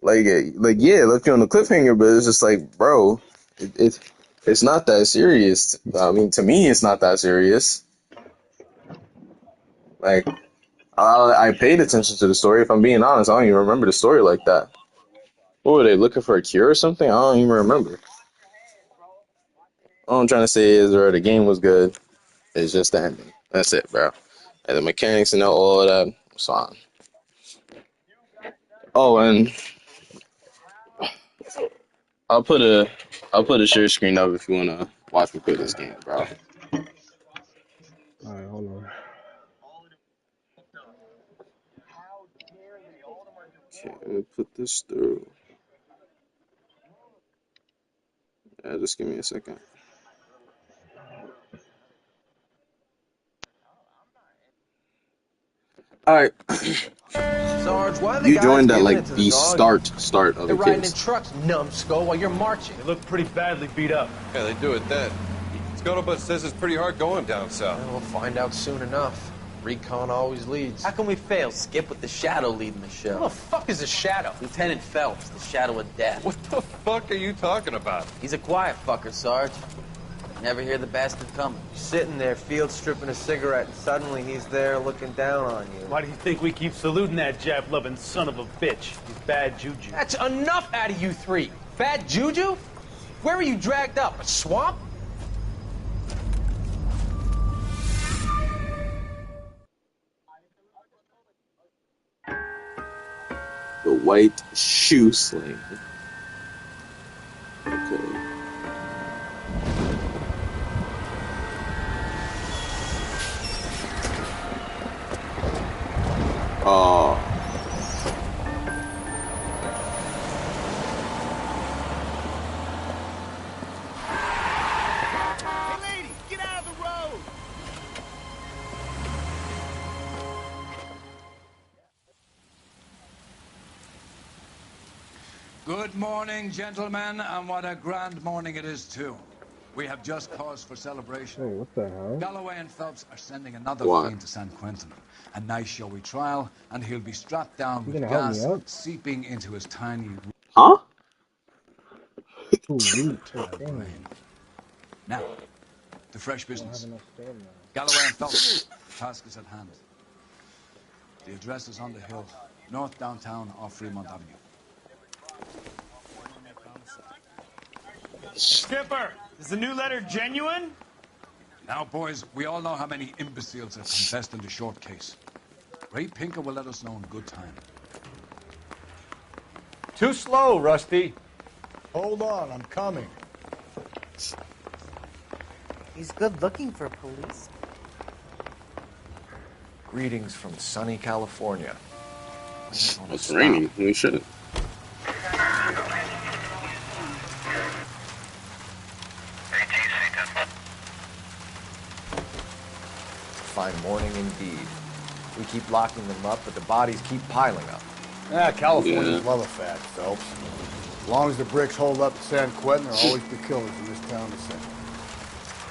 Like yeah, left you on the cliffhanger, but it's just like, bro, it it's not that serious. I mean, to me, it's not that serious. Like I paid attention to the story. If I'm being honest, I don't even remember the story like that. What were they looking for a cure or something? I don't even remember. All I'm trying to say is, bro, the game was good. It's just the ending. That's it, bro. And the mechanics and all of that. It's fine. Oh, and I'll put a share screen up if you wanna watch me play this game, bro. Alright, hold on. Okay, let me put this through. Yeah, just give me a second. All right. Sarge, why are the You guys joined at giving like it to the dog? start of They're the riding in case. trucks, numbskull, while you're marching. They look pretty badly beat up. Yeah, they do it then. Scuttlebutt says it's pretty hard going down south. We'll find out soon enough. Recon always leads. How can we fail, Skip, with the Shadow leading the show? Who the fuck is a Shadow? Lieutenant Phelps, the Shadow of Death. What the fuck are you talking about? He's a quiet fucker, Sarge. Never hear the bastard coming. Sitting there, field stripping a cigarette, and suddenly he's there looking down on you. Why do you think we keep saluting that Jap-loving son of a bitch? He's bad juju. That's enough out of you three. Bad juju? Where were you dragged up? A swamp? The white shoe sling. Okay. Oh. Hey, ladies, get out of the road! Good morning, gentlemen, and what a grand morning it is, too. We have just cause for celebration. Hey, what the hell? Galloway and Phelps are sending another What? fiend to San Quentin. A nice showy trial, and he'll be strapped down You with gonna help me gas up? seeping into his tiny... Huh? Too weak. brain. Now, to fresh I don't have business. enough stamina. Galloway and Phelps, task is at hand. The address is on the hill, north downtown off Fremont Avenue. Skipper, is the new letter genuine? Now, boys, we all know how many imbeciles have confessed in the short case. Ray Pinker will let us know in good time. Too slow, Rusty. Hold on, I'm coming. He's good looking for police. Greetings from sunny California. It's raining. We shouldn't. Fine morning indeed. We keep locking them up, but the bodies keep piling up. Ah, Californians love a fact, Phelps. As long as the bricks hold up to San Quentin, there'll always be killers in this town to send.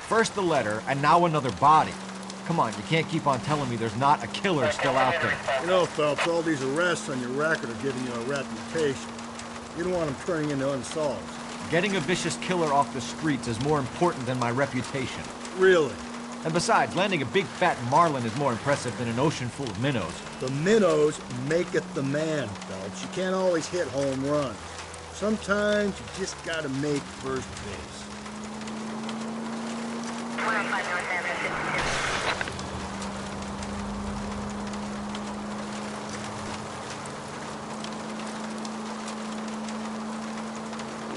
First the letter, and now another body. Come on, you can't keep on telling me there's not a killer still out there. You know, Phelps, all these arrests on your record are giving you a reputation. You don't want them turning into unsolved. Getting a vicious killer off the streets is more important than my reputation. Really? And besides, landing a big fat marlin is more impressive than an ocean full of minnows. The minnows maketh the man, Phelps. You can't always hit home runs. Sometimes you just gotta make first base.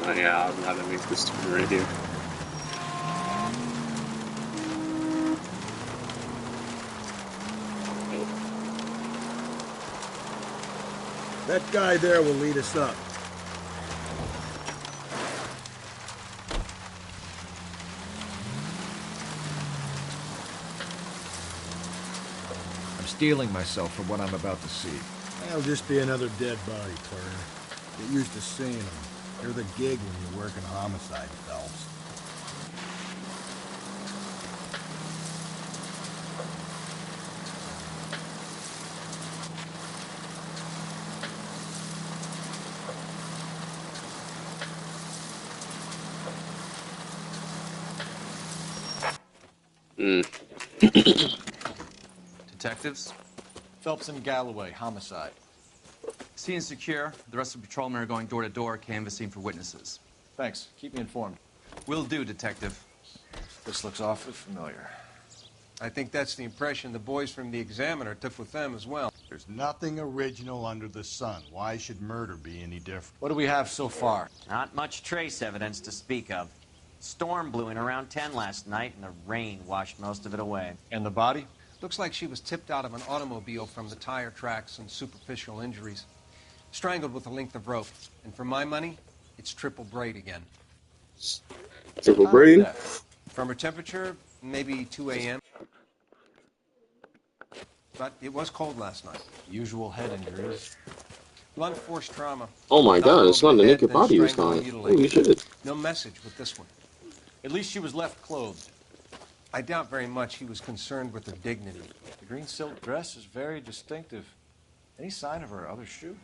Oh, yeah, I'll have to make this turn right here. That guy there will lead us up. I'm steeling myself for what I'm about to see. That'll just be another dead body, Turner. Get used to seeing them. They're the gig when you're working homicide, Phelps. Detectives? Phelps and Galloway, homicide. Scene is secure. The rest of the patrolmen are going door to door, canvassing for witnesses. Thanks. Keep me informed. Will do, Detective. This looks awfully familiar. I think that's the impression the boys from the Examiner took with them as well. There's nothing original under the sun. Why should murder be any different? What do we have so far? Not much trace evidence to speak of. Storm blew in around 10 last night, and the rain washed most of it away. And the body? Looks like she was tipped out of an automobile from the tire tracks and superficial injuries. Strangled with a length of rope. And for my money, it's triple braid again. Triple braid? From her temperature, maybe 2 a.m. But it was cold last night. Usual head injuries. Blunt force trauma. Oh my god, it's not the naked body was gone. Holy shit. No message with this one. At least she was left clothed. I doubt very much he was concerned with her dignity. The green silk dress is very distinctive. Any sign of her other shoe?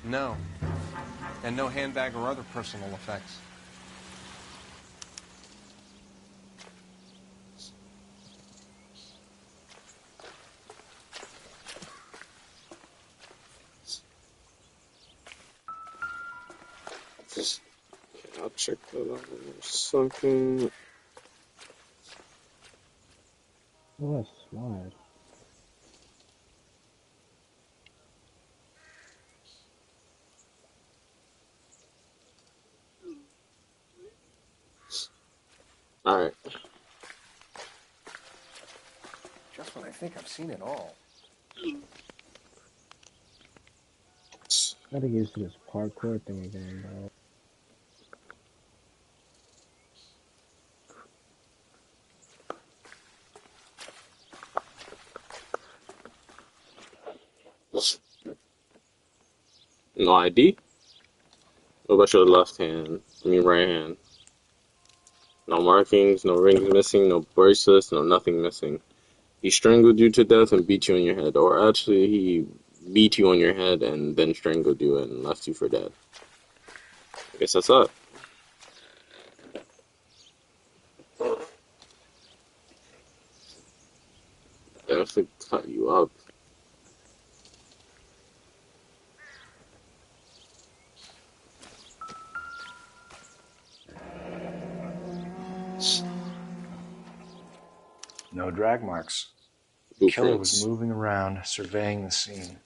No. And no handbag or other personal effects. Okay, I'll check that out in a second. Oh, that's smart. Alright. Just when I think I've seen it all. Gotta get used to this parkour thing again, bro. No ID? What about your left hand? I mean right hand. No markings, no rings missing, no bracelets, no nothing missing. He strangled you to death and beat you on your head. Or actually, he beat you on your head and then strangled you and left you for dead. I guess that's up. Definitely cut you up. No drag marks. The killer was moving around, surveying the scene.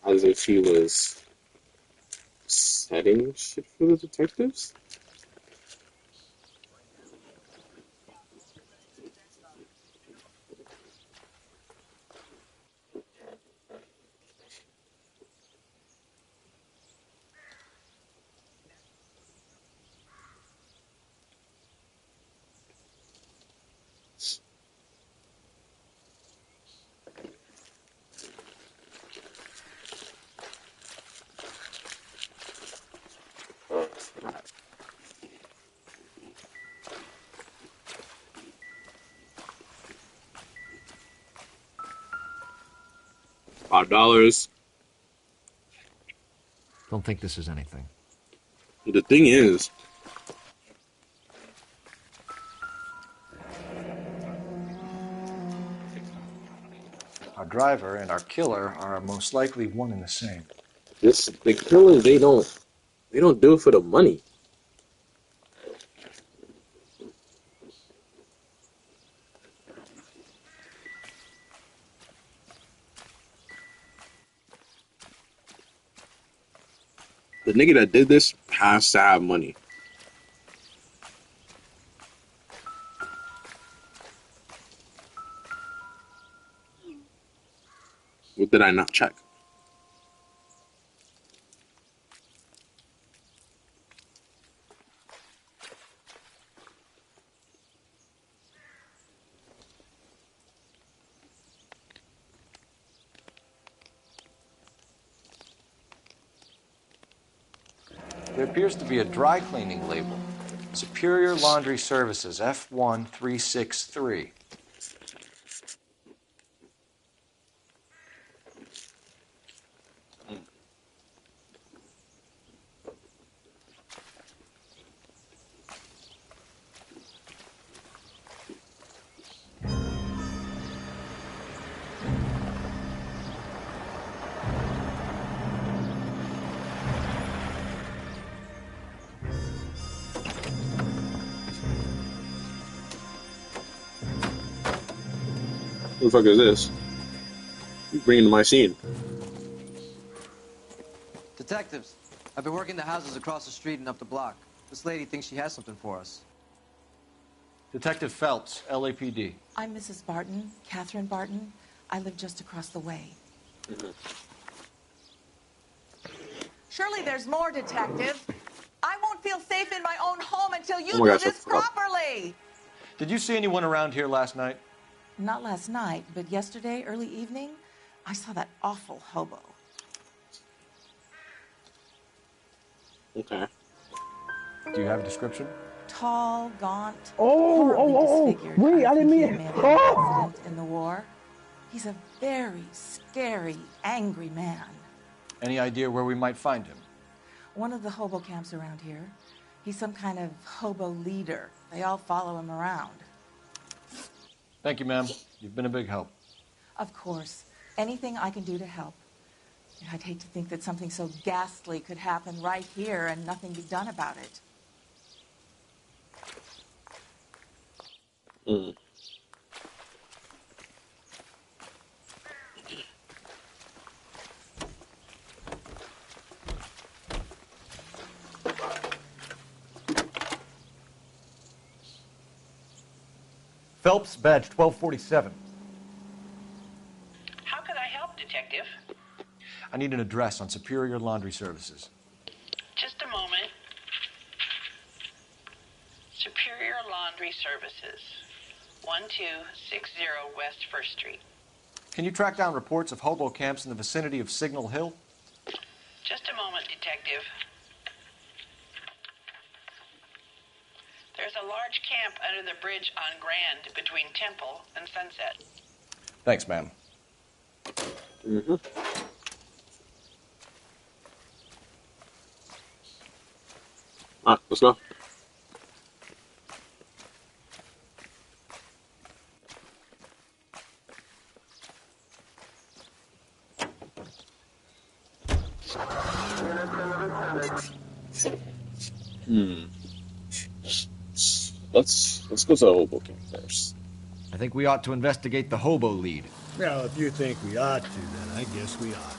As if he was setting shit for the detectives? $5. Don't think this is anything. The thing is, Our driver and our killer are most likely one and the same. the killers, they don't do it for the money. The nigga that did this has to have money. What did I not check? There appears to be a dry cleaning label. Superior Laundry Services, F1363. Who the fuck is this? You bringing to my scene. Detectives, I've been working the houses across the street and up the block. This lady thinks she has something for us. Detective Phelps, LAPD. I'm Mrs. Barton, Catherine Barton. I live just across the way. Surely there's more, Detective. I won't feel safe in my own home until you do this properly. Did you see anyone around here last night? Not last night, but yesterday, early evening, I saw that awful hobo. Okay. Do you have a description? Tall, gaunt, horribly disfigured. Wait, I didn't mean He may have had an accident in the war. He's a very scary, angry man. Any idea where we might find him? One of the hobo camps around here. He's some kind of hobo leader. They all follow him around. Thank you, ma'am. You've been a big help. Of course. Anything I can do to help. I'd hate to think that something so ghastly could happen right here and nothing be done about it. Phelps, badge 1247. How can I help, Detective? I need an address on Superior Laundry Services. Just a moment. Superior Laundry Services, 1260 West 1st Street. Can you track down reports of hobo camps in the vicinity of Signal Hill? Just a moment, Detective. There's a large camp under the bridge on Grand between Temple and Sunset. Thanks, ma'am. Alright, let's go. Let's go to the hobo camp first. I think we ought to investigate the hobo lead. Well, if you think we ought to, then I guess we ought.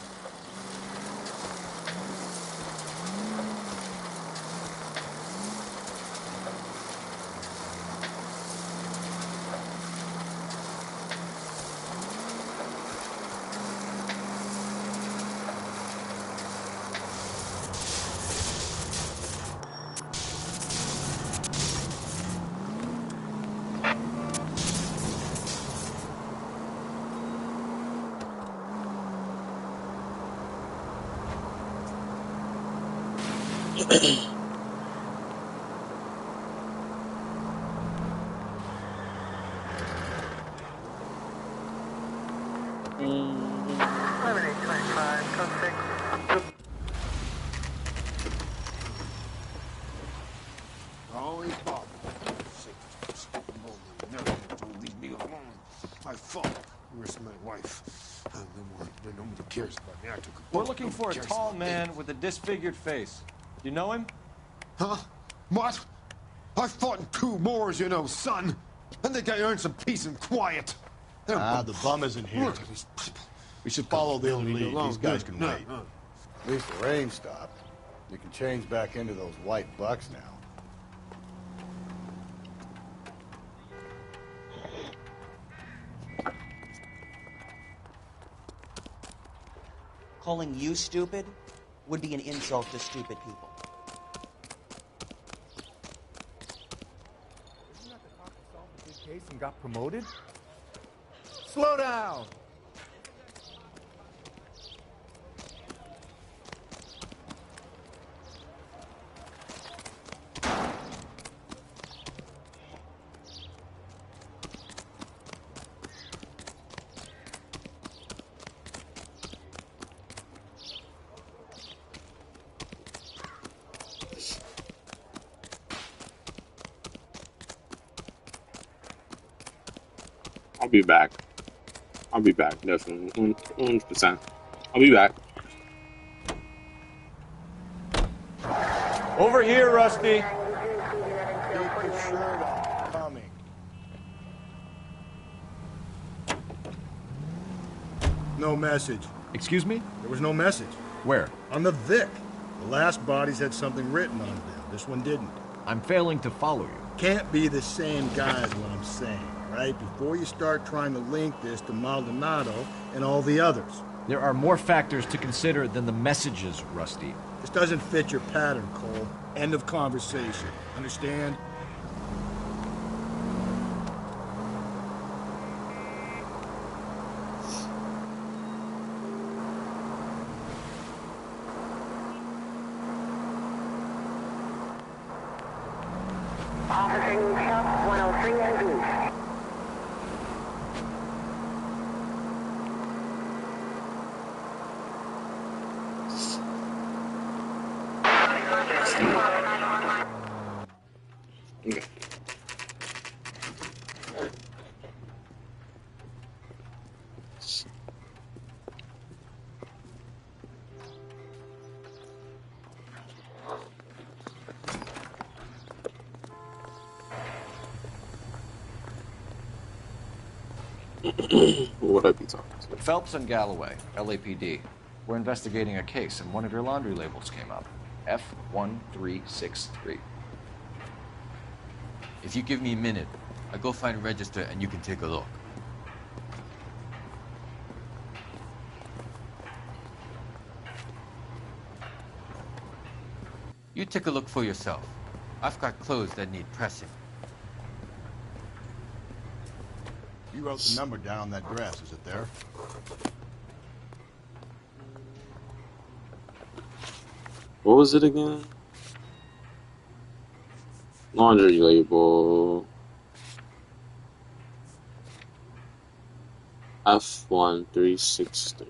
Always bother. Leave me alone. My fault. Where's my wife? Nobody cares about me. I took a We're looking for a tall man with a disfigured face. Do you know him? Huh? What? I fought in 2 wars, you know, son. I think I earned some peace and quiet. The bum isn't here. We should follow the other lead. These guys can wait. At least the rain stopped. You can change back into those white bucks now. Calling you stupid would be an insult to stupid people. Isn't that the cop who solved the big case and got promoted? Slow down! I'll be back. I'll be back, definitely. 100%. I'll be back. Over here, Rusty. Keep your shirt on. Coming. no message. Excuse me? There was no message. Where? On the Vic. The last bodies had something written on them. This one didn't. I'm failing to follow you. Can't be the same guy is what I'm saying, right? Before you start trying to link this to Maldonado and all the others. There are more factors to consider than the messages, Rusty. This doesn't fit your pattern, Cole. End of conversation. Understand? Officer needs help, 103 and Booth. What would I be talking to? Phelps and Galloway, LAPD. We're investigating a case, and one of your laundry labels came up. F1363. If you give me a minute, I'll go find a register and you can take a look. You take a look for yourself. I've got clothes that need pressing. You wrote the number down on that dress, is it there? What was it again? Laundry label. F1363.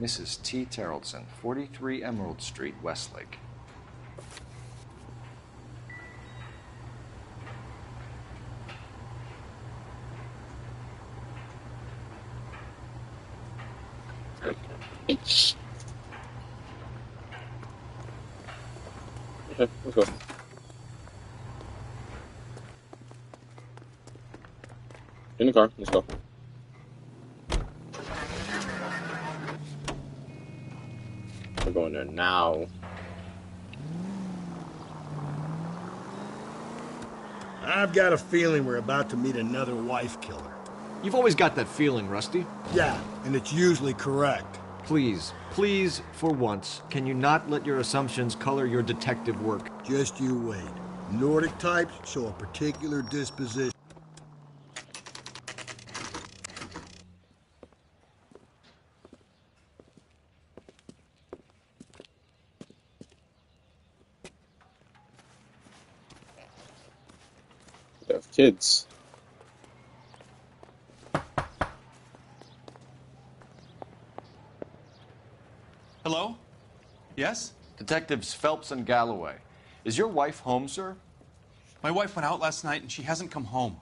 Mrs. T. Terrellson, 43 Emerald Street, Westlake. Okay, let's go. In the car, let's go. We're going there now. I've got a feeling we're about to meet another wife killer. You've always got that feeling, Rusty. Yeah, and it's usually correct. Please, please, for once, can you not let your assumptions color your detective work? Just you wait. Nordic types show a particular disposition. They have kids. Hello? Yes? Detectives Phelps and Galloway. Is your wife home, sir? My wife went out last night and she hasn't come home.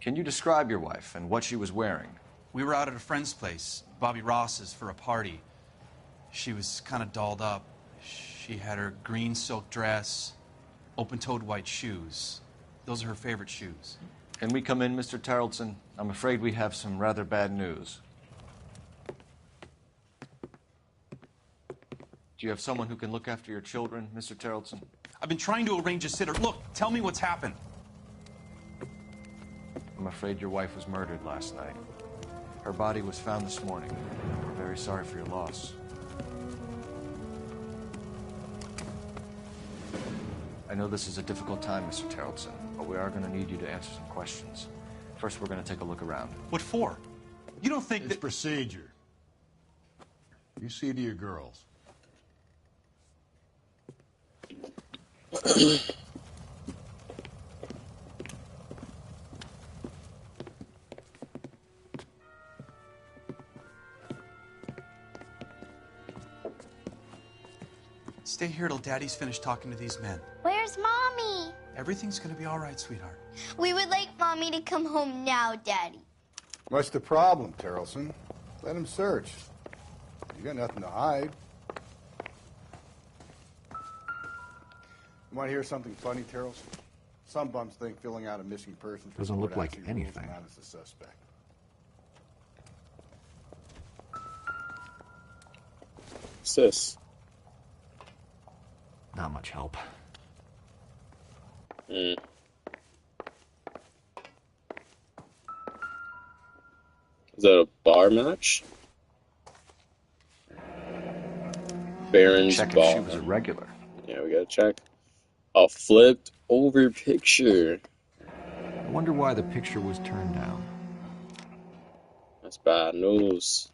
Can you describe your wife and what she was wearing? We were out at a friend's place, Bobby Ross's, for a party. She was kind of dolled up. She had her green silk dress, open-toed white shoes. Those are her favorite shoes. Can we come in, Mr. Terrellson? I'm afraid we have some rather bad news. Do you have someone who can look after your children, Mr. Terrellson? I've been trying to arrange a sitter. Look, tell me what's happened. I'm afraid your wife was murdered last night. Her body was found this morning. We're very sorry for your loss. I know this is a difficult time, Mr. Terrellson, but we are going to need you to answer some questions. First, we're going to take a look around. What for? You don't think It's procedure. You see to your girls. Stay here till Daddy's finished talking to these men. Where's Mommy? Everything's gonna be all right, sweetheart. We would like Mommy to come home now, Daddy. What's the problem, Terrellson? Let him search. You got nothing to hide. You want to hear something funny, Terrell? Some bums think filling out a missing person Doesn't look like anything. not as a suspect. What's this? Not much help. Hmm. Is that a bar match? Baron's Check if bar. she was a regular. Yeah, we gotta check. A flipped over picture. I wonder why the picture was turned down. That's bad news.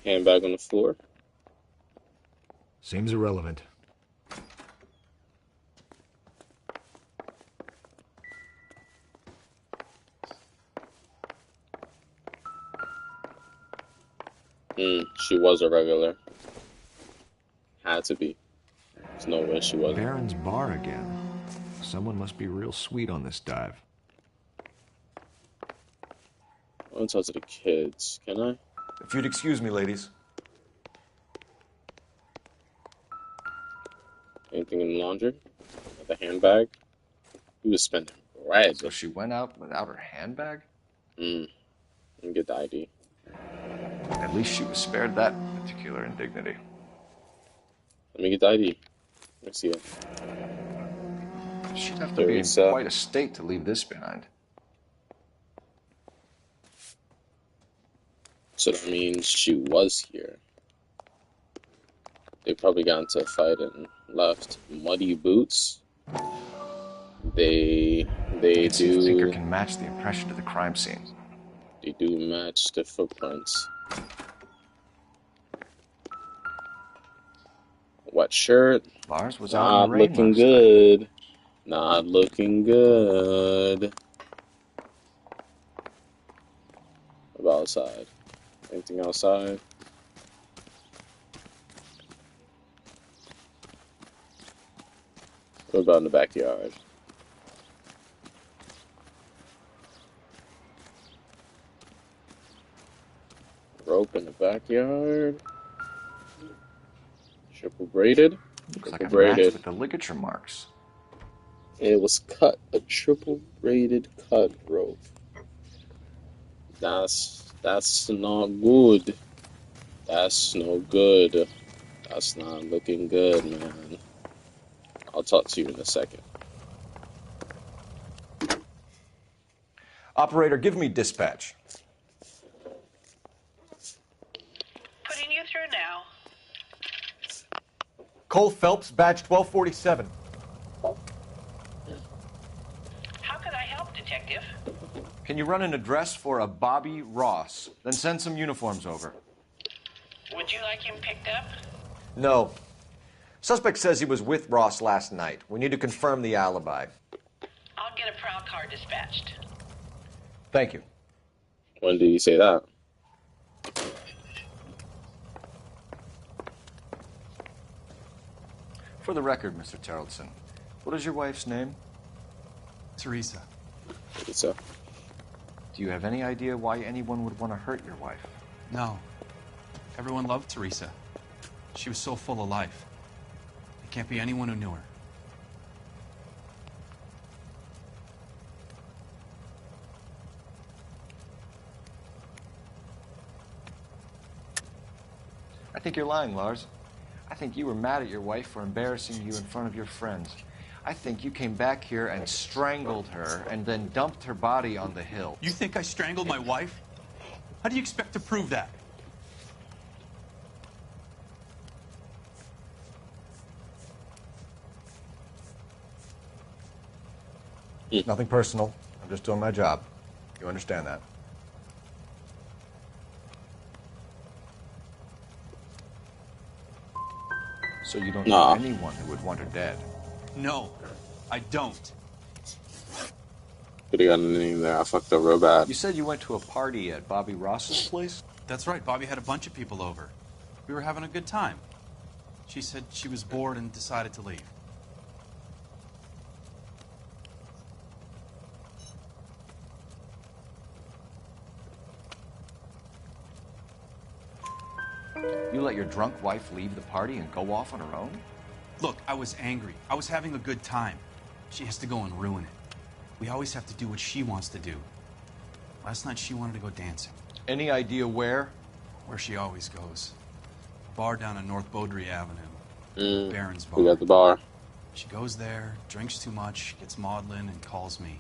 Handbag on the floor. Seems irrelevant. She was a regular. Had to be. There's no way she wasn't. Baron's bar again. Someone must be real sweet on this dive. I want to talk to the kids. Can I? If you'd excuse me, ladies. Anything in the laundry? The handbag? He was spending bread. So she went out without her handbag? Let me get the ID. At least she was spared that particular indignity. Let me get the ID. Let's see it. She'd have to be in quite a state to leave this behind. So that means she was here. They probably got into a fight and left. Muddy boots. They The do. thinker can match the impression to the crime scene. They do match the footprints. Wet shirt. Lars was out Not in the rain looking last good. Not looking good. What about outside? Anything outside? What about in the backyard? Rope in the backyard. Triple braided. Looks like Triple a match braided. with the ligature marks. It was cut. A triple braided cut rope. That's not good. That's no good. That's not looking good, man. I'll talk to you in a second. Operator, give me dispatch. Putting you through now. Cole Phelps, badge 1247. How can I help, Detective? Can you run an address for a Bobby Ross? Then send some uniforms over. Would you like him picked up? No. Suspect says he was with Ross last night. We need to confirm the alibi. I'll get a prowl car dispatched. Thank you. When did he say that? For the record, Mr. Tarleton, what is your wife's name? Teresa. Teresa. Do you have any idea why anyone would want to hurt your wife? No. Everyone loved Teresa. She was so full of life. There can't be anyone who knew her. I think you're lying, Lars. I think you were mad at your wife for embarrassing you in front of your friends. I think you came back here and strangled her and then dumped her body on the hill. You think I strangled my wife? How do you expect to prove that? Nothing personal. I'm just doing my job. You understand that? So you don't know anyone who would want her dead? No, I don't. Could have got a name there. I fucked up real bad. You said you went to a party at Bobby Ross's place? That's right. Bobby had a bunch of people over. We were having a good time. She said she was bored and decided to leave. let your drunk wife leave the party and go off on her own? Look, I was angry. I was having a good time. She has to go and ruin it. We always have to do what she wants to do. Last night she wanted to go dancing. Any idea where? Where she always goes. Bar down on North Beaudry Avenue. Baron's bar. We got the bar. She goes there, drinks too much, gets maudlin, and calls me.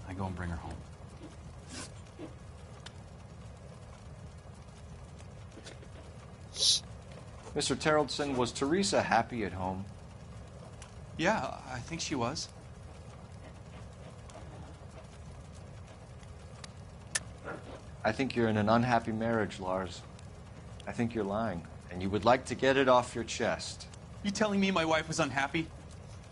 I go and bring her home. Mr. Terrellson, was Teresa happy at home? Yeah, I think she was. I think you're in an unhappy marriage, Lars. I think you're lying, and you would like to get it off your chest. You telling me my wife was unhappy?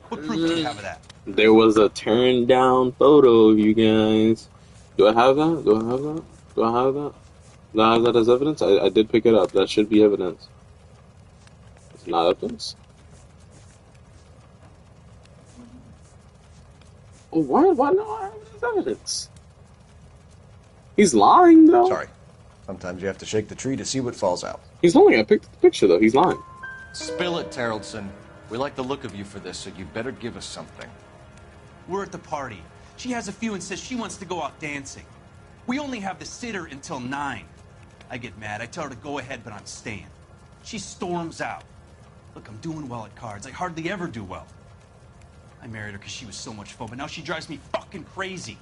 What proof do you have of that? There was a turned down photo of you guys. Do I have that? Do I have that? Do I have that? Do I have that as evidence? I did pick it up. That should be evidence. It's not evidence. Oh, why not? I have it as evidence. He's lying, though. Sorry. Sometimes you have to shake the tree to see what falls out. He's lying. I picked the picture, though. He's lying. Spill it, Terrellson. We like the look of you for this, so you better give us something. We're at the party. She has a few and says she wants to go out dancing. We only have the sitter until 9. I get mad. I tell her to go ahead, but I'm staying. She storms out. Look, I'm doing well at cards. I hardly ever do well. I married her because she was so much fun, but now she drives me fucking crazy.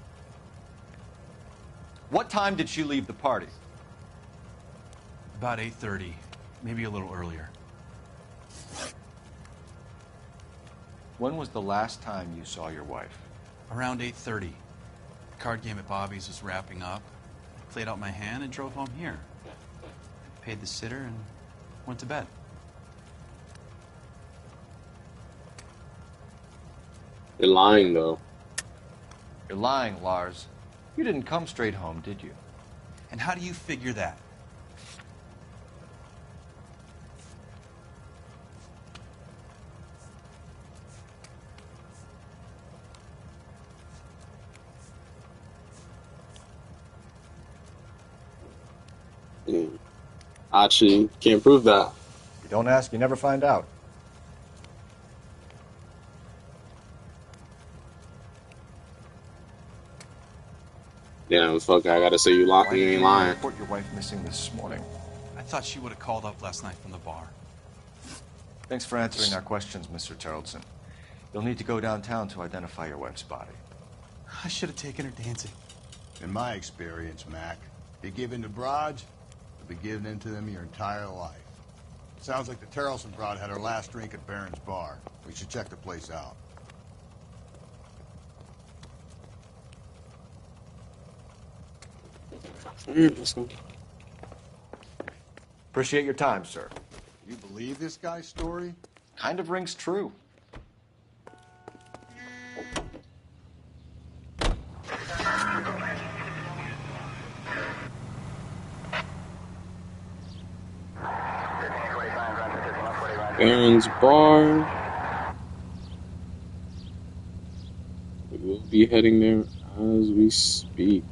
What time did she leave the party? About 8:30, maybe a little earlier. When was the last time you saw your wife? Around 8:30. The card game at Bobby's was wrapping up. I played out my hand and drove home here. Paid the sitter and went to bed. You're lying, though. You're lying, Lars. You didn't come straight home, did you? And how do you figure that? Actually, can't prove that. You don't ask, you never find out. Damn, fuck, I gotta say you lying. You ain't lying. Report your wife missing this morning. I thought she would have called up last night from the bar. Thanks for answering our questions, Mr. Terrellson. You'll need to go downtown to identify your wife's body. I should have taken her dancing. In my experience, Mac, you give in to broads, you'll be giving in to them your entire life. Sounds like the Terrellson broad had her last drink at Baron's bar. We should check the place out. Let's go. Appreciate your time, sir. You believe this guy's story? Kind of rings true. Baron's bar. We will be heading there as we speak.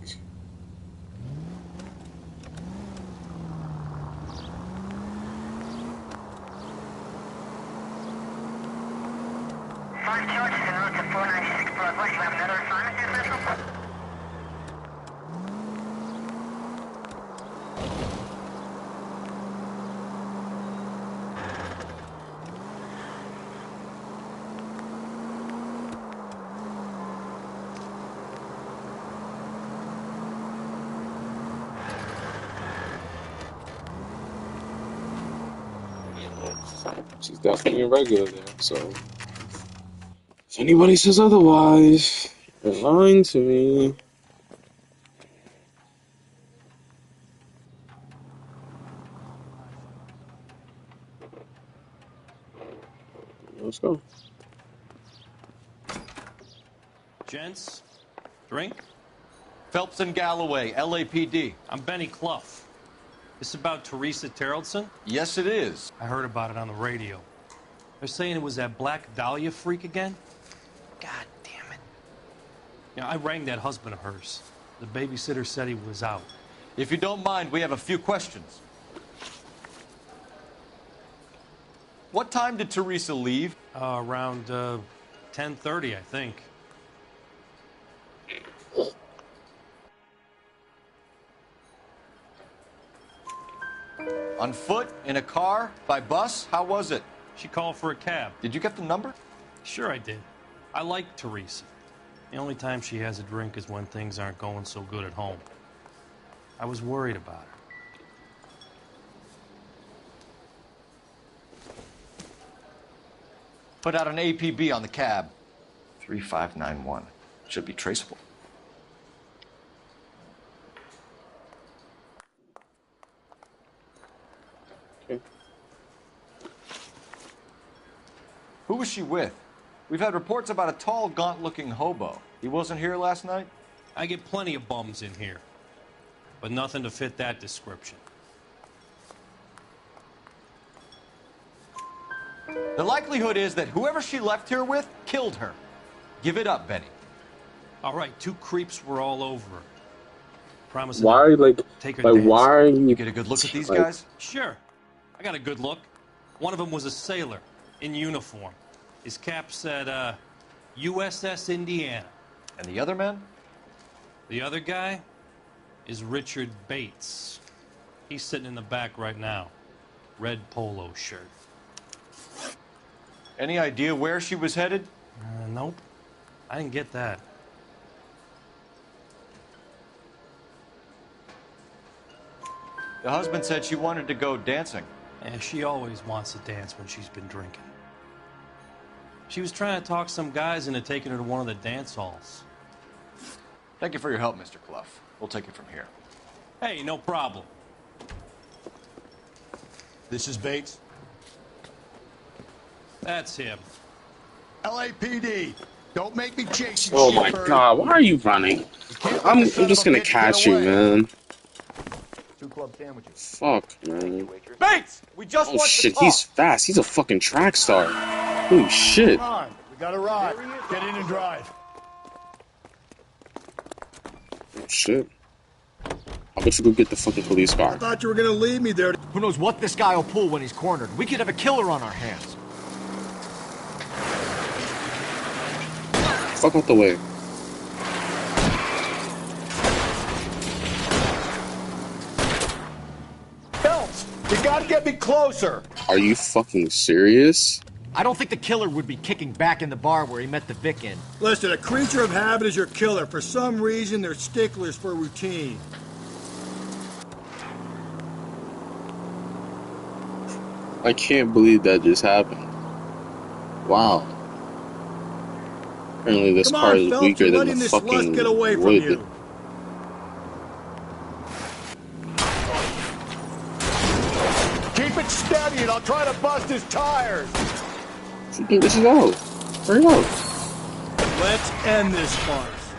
She's definitely a regular there, so if anybody says otherwise, they're lying to me. Let's go. Gents, drink? Phelps and Galloway, LAPD. I'm Benny Clough. This about Teresa Terrellson? Yes, it is. I heard about it on the radio. They're saying it was that Black Dahlia freak again. God damn it. Yeah, I rang that husband of hers. The babysitter said he was out. If you don't mind, we have a few questions. What time did Teresa leave? Around 10:30, I think. On foot? In a car? By bus? How was it? She called for a cab. Did you get the number? Sure I did. I like Teresa. The only time she has a drink is when things aren't going so good at home. I was worried about her. Put out an APB on the cab. 3591. Should be traceable. Okay. Who was she with? We've had reports about a tall, gaunt-looking hobo. He wasn't here last night? I get plenty of bums in here, but nothing to fit that description. The likelihood is that whoever she left here with killed her. Give it up, Benny. All right, 2 creeps were all over her. Promise. Why are you like take her like why are you? You get a good look at these like, guys? Sure. I got a good look. One of them was a sailor in uniform. His cap said, USS Indiana. And the other man? The other guy is Richard Bates. He's sitting in the back right now. Red polo shirt. Any idea where she was headed? Nope. I didn't get that. The husband said she wanted to go dancing. And she always wants to dance when she's been drinking. She was trying to talk some guys into taking her to one of the dance halls. Thank you for your help, Mr. Clough. We'll take it from here. Hey, no problem. This is Bates. That's him. LAPD. Don't make me chase you. Oh my God! Why are you running? I'm just gonna catch you, man. 2 club sandwiches. Fuck, man. Bates! We just Oh want shit, to talk. he's fast. He's a fucking track star. Holy shit. Come on, we got a ride. Get in and drive. Oh shit. I'll bet you go get the fucking police I car. thought you were gonna leave me there. Who knows what this guy will pull when he's cornered? We could have a killer on our hands. Fuck out the way. Phelps, you gotta get me closer. Are you fucking serious? I don't think the killer would be kicking back in the bar where he met the Vic in. Listen, a creature of habit is your killer. For some reason, they're sticklers for routine. I can't believe that just happened. Wow. Apparently this Come car on, is Phelps, weaker you're than letting the this lust fucking get away from wood. you. Keep it steady and I'll try to bust his tires. This is out. Hurry up. Let's end this farce.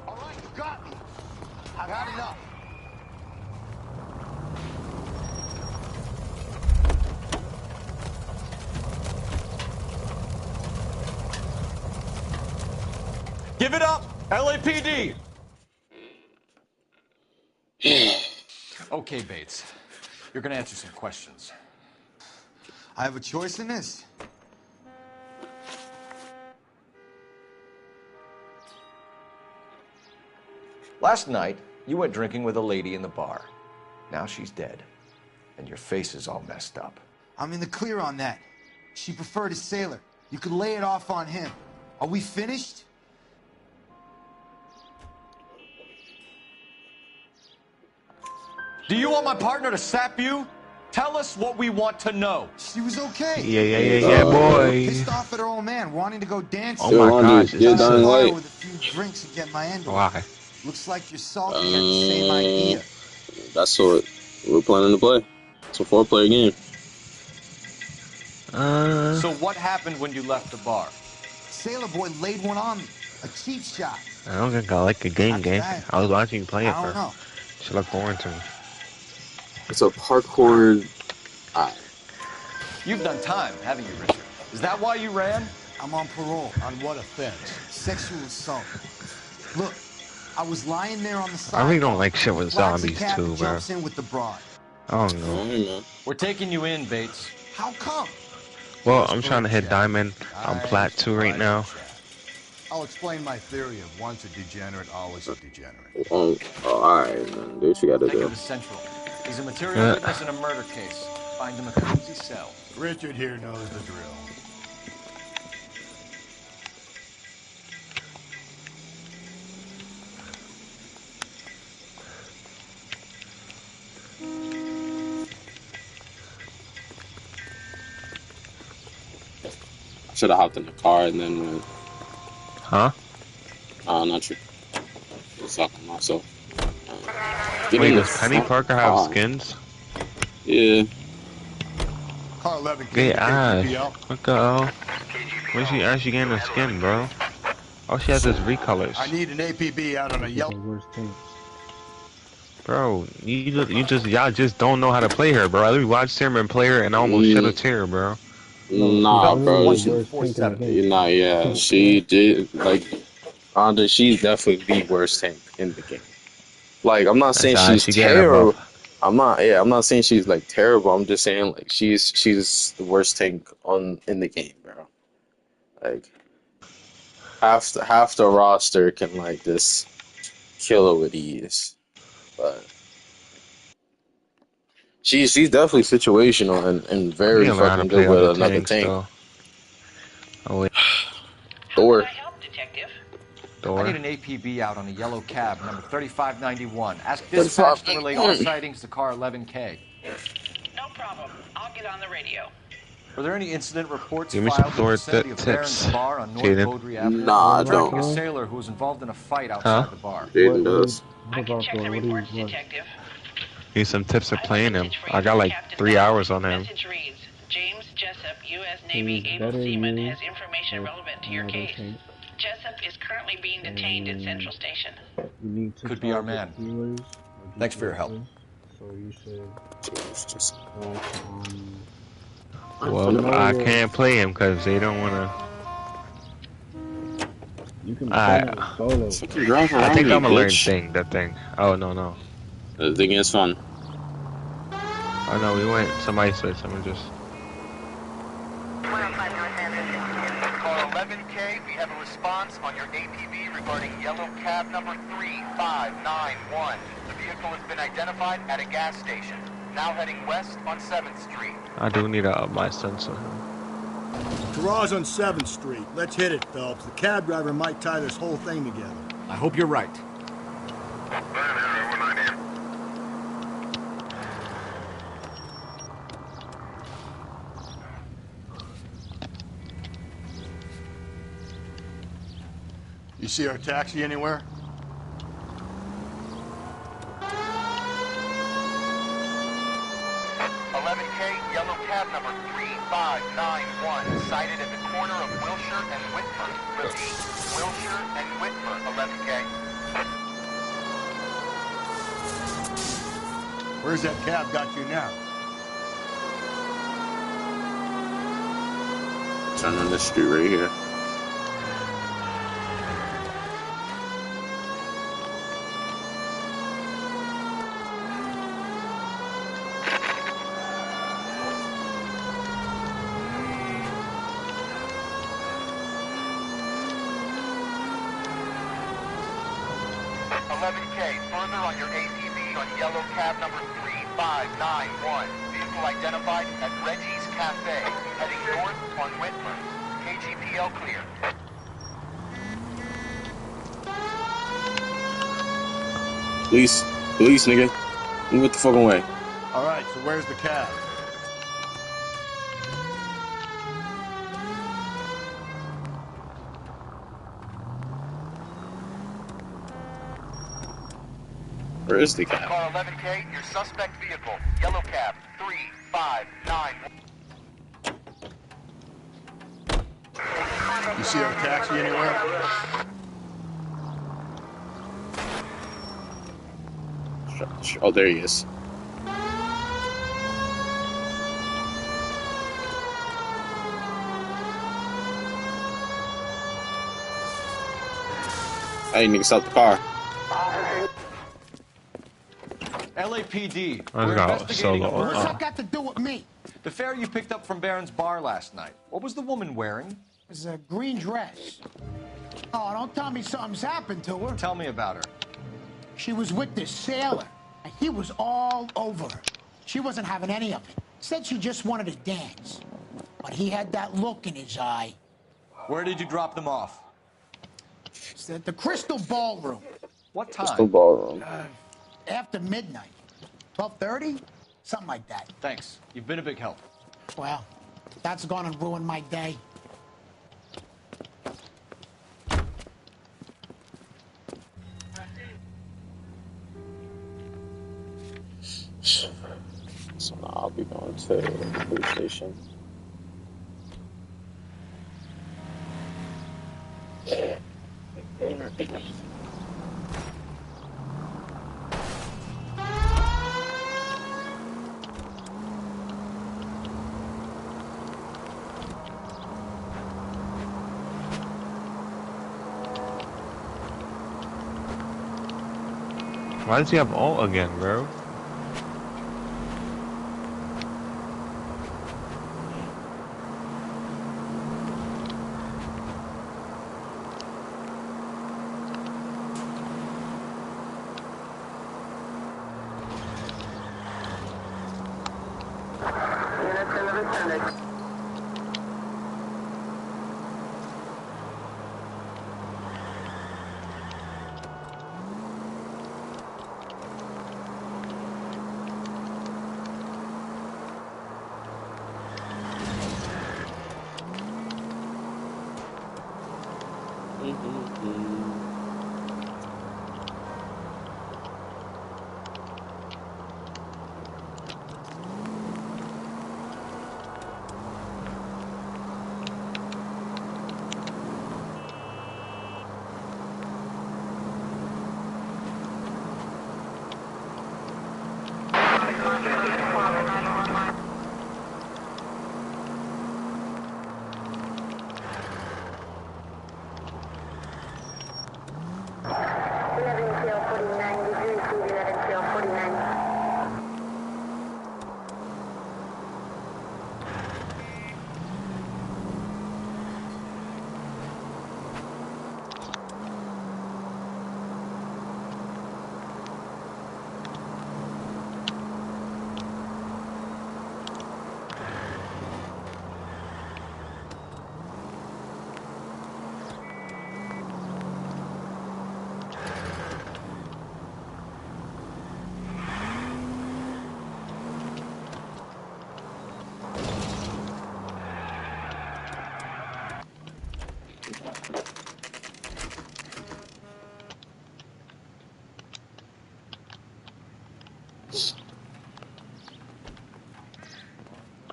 All right, you got me. I've had enough. Give it up, LAPD! Okay, Bates. You're gonna answer some questions. I have a choice in this. Last night, you went drinking with a lady in the bar. Now she's dead. And your face is all messed up. I'm in the clear on that. She preferred a sailor. You could lay it off on him. Are we finished? Do you want my partner to sap you? Tell us what we want to know. She was okay. Yeah, boy. Pissed off at her old man, wanting to go dancing. Oh my God, You're dying light. With a few drinks and get my end. Why? Looks like you're salty had the same idea. That's what we're planning to play. It's a 4-player game. So what happened when you left the bar? Sailor boy laid one on me. A cheap shot. I don't think I like a game. I was watching you play it I don't for. know. She looked boring to me. It's a parkour. You've done time, haven't you, Richard? Is that why you ran? I'm on parole. On what offense? Sexual assault. Look, I was lying there on the side. I really don't like shit with zombies Cat too, bro. jumps in with the broad. I don't know. We're taking you in, Bates. How come? Well, I'm trying to hit diamond. I'm plat 2 right now. I'll explain my theory of once a degenerate, always a degenerate. Alright, man. Do what you gotta Take him do. to Central. He's a material witness in a murder case. Find him a cozy cell. Richard here knows the drill. I should have hopped in the car and then went. Huh? Not you. I was talking to myself. Get Wait, in the does Penny fucking Parker have car. skins? Yeah. Car 11 Hey, KPL. Ash. What the hell? When's she actually getting a skin, bro? All she has is recolors. I need an APB out on a yellow. Bro, y'all just don't know how to play her, bro. I literally watched Timberman play her and I almost shed a tear, bro. Nah, bro. Nah, yeah. She did, like, Honda, she's definitely the worst tank in the game. Like, I'm not saying That's how she's she getting a terrible. buff. I'm not saying she's, like, terrible. I'm just saying, like, she's the worst tank in the game, bro. Like, half the roster can, like, just kill her with ease. But she's definitely situational and I need very to learn how to fucking good play with other another tanks, tank. though. Oh, wait. Thor. I need an APB out on a yellow cab, number 3591. Ask dispatch to relay all sightings to car 11K. No problem. I'll get on the radio. Were there any incident reports Give me some filed in the Thor vicinity of tips, Barron's Bar on North Jaden. Beaudry Avenue? Nah, I Tracking don't. a sailor who was involved in a fight Huh? outside the bar. Jaden does. I can check the reports, Detective. Need some tips of playing him. I got like 3 hours on him. Message reads, James Jessup, U.S. Navy able seaman, has information relevant to your case. Jessup is currently being detained at Central Station. Could be our man. Thanks for your help. So you should. Well, I can't play him because they don't want to. You can play him solo. I think I'm gonna learn that thing. Oh, no. The thing is fun. Oh, no, we went. Somebody said something just. Car 11K, we have a response on your APB regarding yellow cab number 3591. The vehicle has been identified at a gas station. Now heading west on 7th Street. I do need to up my sensor. Garage on 7th Street. Let's hit it, Phelps. The cab driver might tie this whole thing together. I hope you're right. You see our taxi anywhere? Yellow cab number 3591, sighted at the corner of Wilshire and Whitford. Repeat, Wilshire and Whitford, 11K. Where's that cab got you now? Turn on this street right here. Further on your APB on yellow cab number 3591. Vehicle identified at Reggie's Cafe, heading north on Whitford. KGPL clear. Police, nigga. Move it the fucking way. All right, so where's the cab? Where is the cab? Car 11K, your suspect vehicle, yellow cab 3591. You see our taxi anywhere? Oh, there he is. Hey, nigga, stop the car. LAPD. Let's go solo. What's that got to do with me? The fare you picked up from Barron's bar last night. What was the woman wearing? It was a green dress. Oh, don't tell me something's happened to her. Tell me about her. She was with this sailor, and he was all over her. She wasn't having any of it. Said she just wanted to dance. But he had that look in his eye. Where did you drop them off? It's at the Crystal Ballroom. What time? Crystal Ballroom. After midnight. 12:30? Something like that. Thanks. You've been a big help. Well, that's gonna ruin my day. So now I'll be going to the police station. Why does he have all again, bro?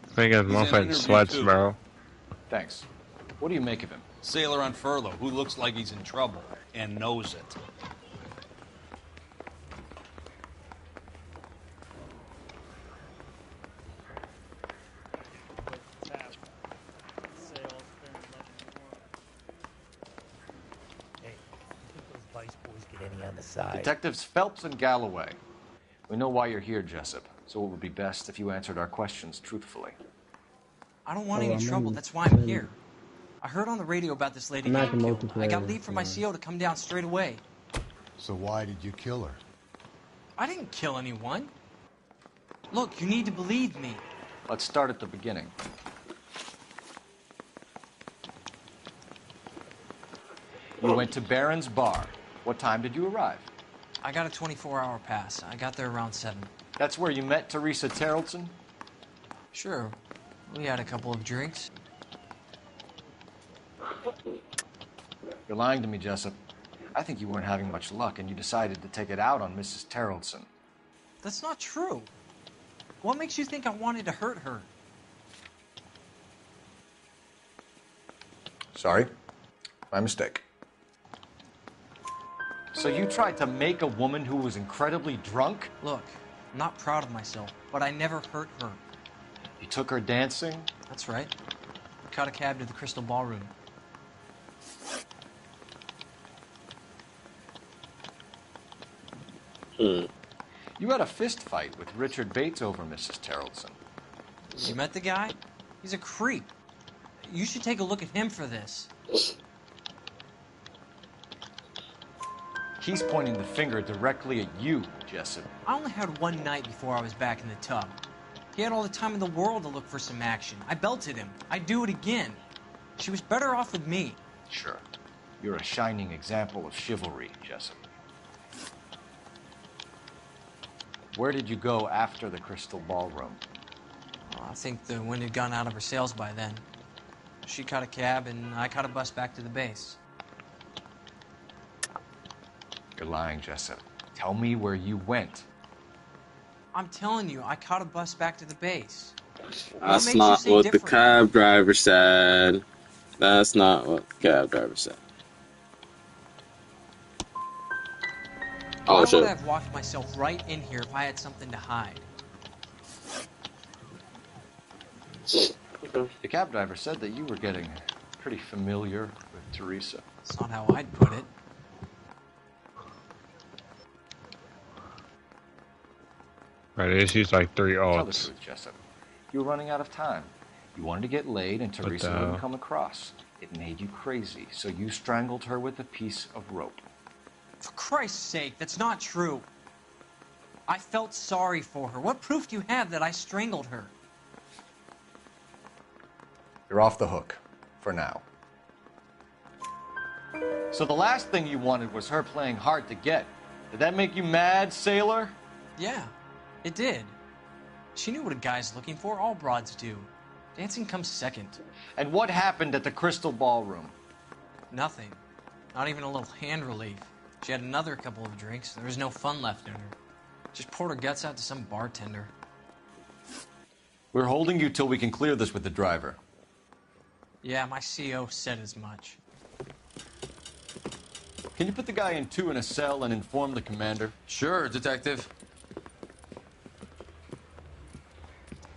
I think his motherfucking sweats, bro. Thanks. What do you make of him? Sailor on furlough who looks like he's in trouble and knows it. Detectives Phelps and Galloway. We know why you're here, Jessup, so it would be best if you answered our questions truthfully. I don't want any trouble. That's why I'm here. I heard on the radio about this lady getting killed. I got leave from my CO to come down straight away. So why did you kill her? I didn't kill anyone. Look, you need to believe me. Let's start at the beginning. You went to Barron's bar. What time did you arrive? I got a 24-hour pass. I got there around 7. That's where you met Teresa Terrelson? Sure. We had a couple of drinks. You're lying to me, Jessup. I think you weren't having much luck and you decided to take it out on Mrs. Terrelson. That's not true. What makes you think I wanted to hurt her? Sorry. My mistake. So you tried to make a woman who was incredibly drunk? Look, I'm not proud of myself, but I never hurt her. You took her dancing? That's right. We caught a cab to the Crystal Ballroom. You had a fist fight with Richard Bates over Mrs. Terrelson. You met the guy? He's a creep. You should take a look at him for this. He's pointing the finger directly at you, Jessup. I only had one night before I was back in the tub. He had all the time in the world to look for some action. I belted him. I'd do it again. She was better off with me. Sure. You're a shining example of chivalry, Jessup. Where did you go after the Crystal Ballroom? Well, I think the wind had gone out of her sails by then. She caught a cab, and I caught a bus back to the base. You're lying, Jessup. Tell me where you went. I'm telling you, I caught a bus back to the base. That's not what the cab driver said. That's not what the cab driver said. I would have walked myself right in here if I had something to hide. The cab driver said that you were getting pretty familiar with Teresa. That's not how I'd put it. Right, she's like 3 Tell the odds. truth, Jessup. You were running out of time. You wanted to get laid and Teresa wouldn't come across. It made you crazy, so you strangled her with a piece of rope. For Christ's sake, that's not true. I felt sorry for her. What proof do you have that I strangled her? You're off the hook. For now. So the last thing you wanted was her playing hard to get. Did that make you mad, sailor? Yeah, it did. She knew what a guy's looking for. All broads do. Dancing comes second. And what happened at the Crystal Ballroom? Nothing. Not even a little hand relief. She had another couple of drinks. There was no fun left in her. Just poured her guts out to some bartender. We're holding you till we can clear this with the driver. Yeah, my CO said as much. Can you put the guy in 2 in a cell and inform the commander? Sure, Detective.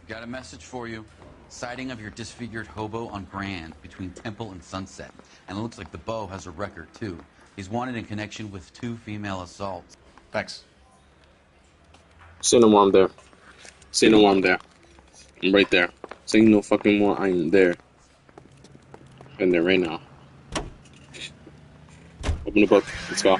Got a message for you. Sighting of your disfigured hobo on Grand between Temple and Sunset. And it looks like the Beau has a record, too. He's wanted in connection with 2 female assaults. Thanks. Say no more, I'm there. Say no more, I'm there. I'm right there. Say no fucking more, I'm there. I'm there right now. Open the book. Let's go.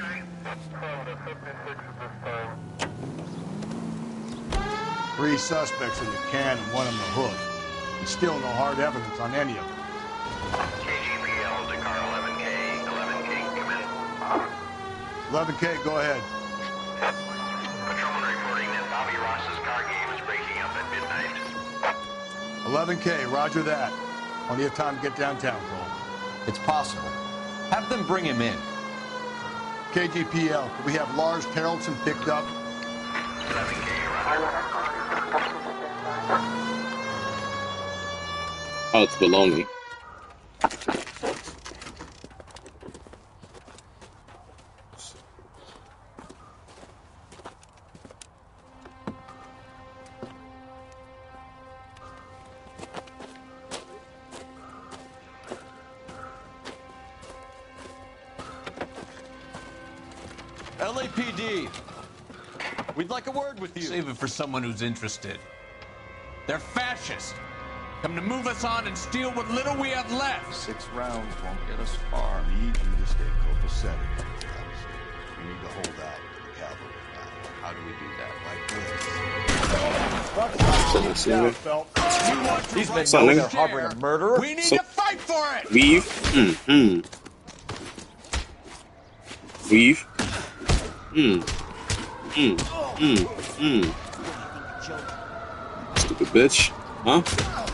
3 suspects in the can and 1 on the hook. And still no hard evidence on any of them. KGPL to car 11K. 11K, come in. 11K, go ahead. Patrolman reporting that Bobby Ross's car game is breaking up at midnight. 11K, roger that. Plenty of time to get downtown, Cole. It's possible. Have them bring him in. KGPL, we have Lars Haraldson picked up. 11K, roger. Oh, it's below me. LAPD, we'd like a word with you. Save it for someone who's interested. They're fascists. Come to move us on and steal what little we have left. 6 rounds won't get us far. I need you to stay copacetic, fellas. We need to hold out to the cavalry now. How do we do that? Like this. These men know they're harboring a murderer. We need to fight for it. Leave. Leave. Stupid bitch. Huh?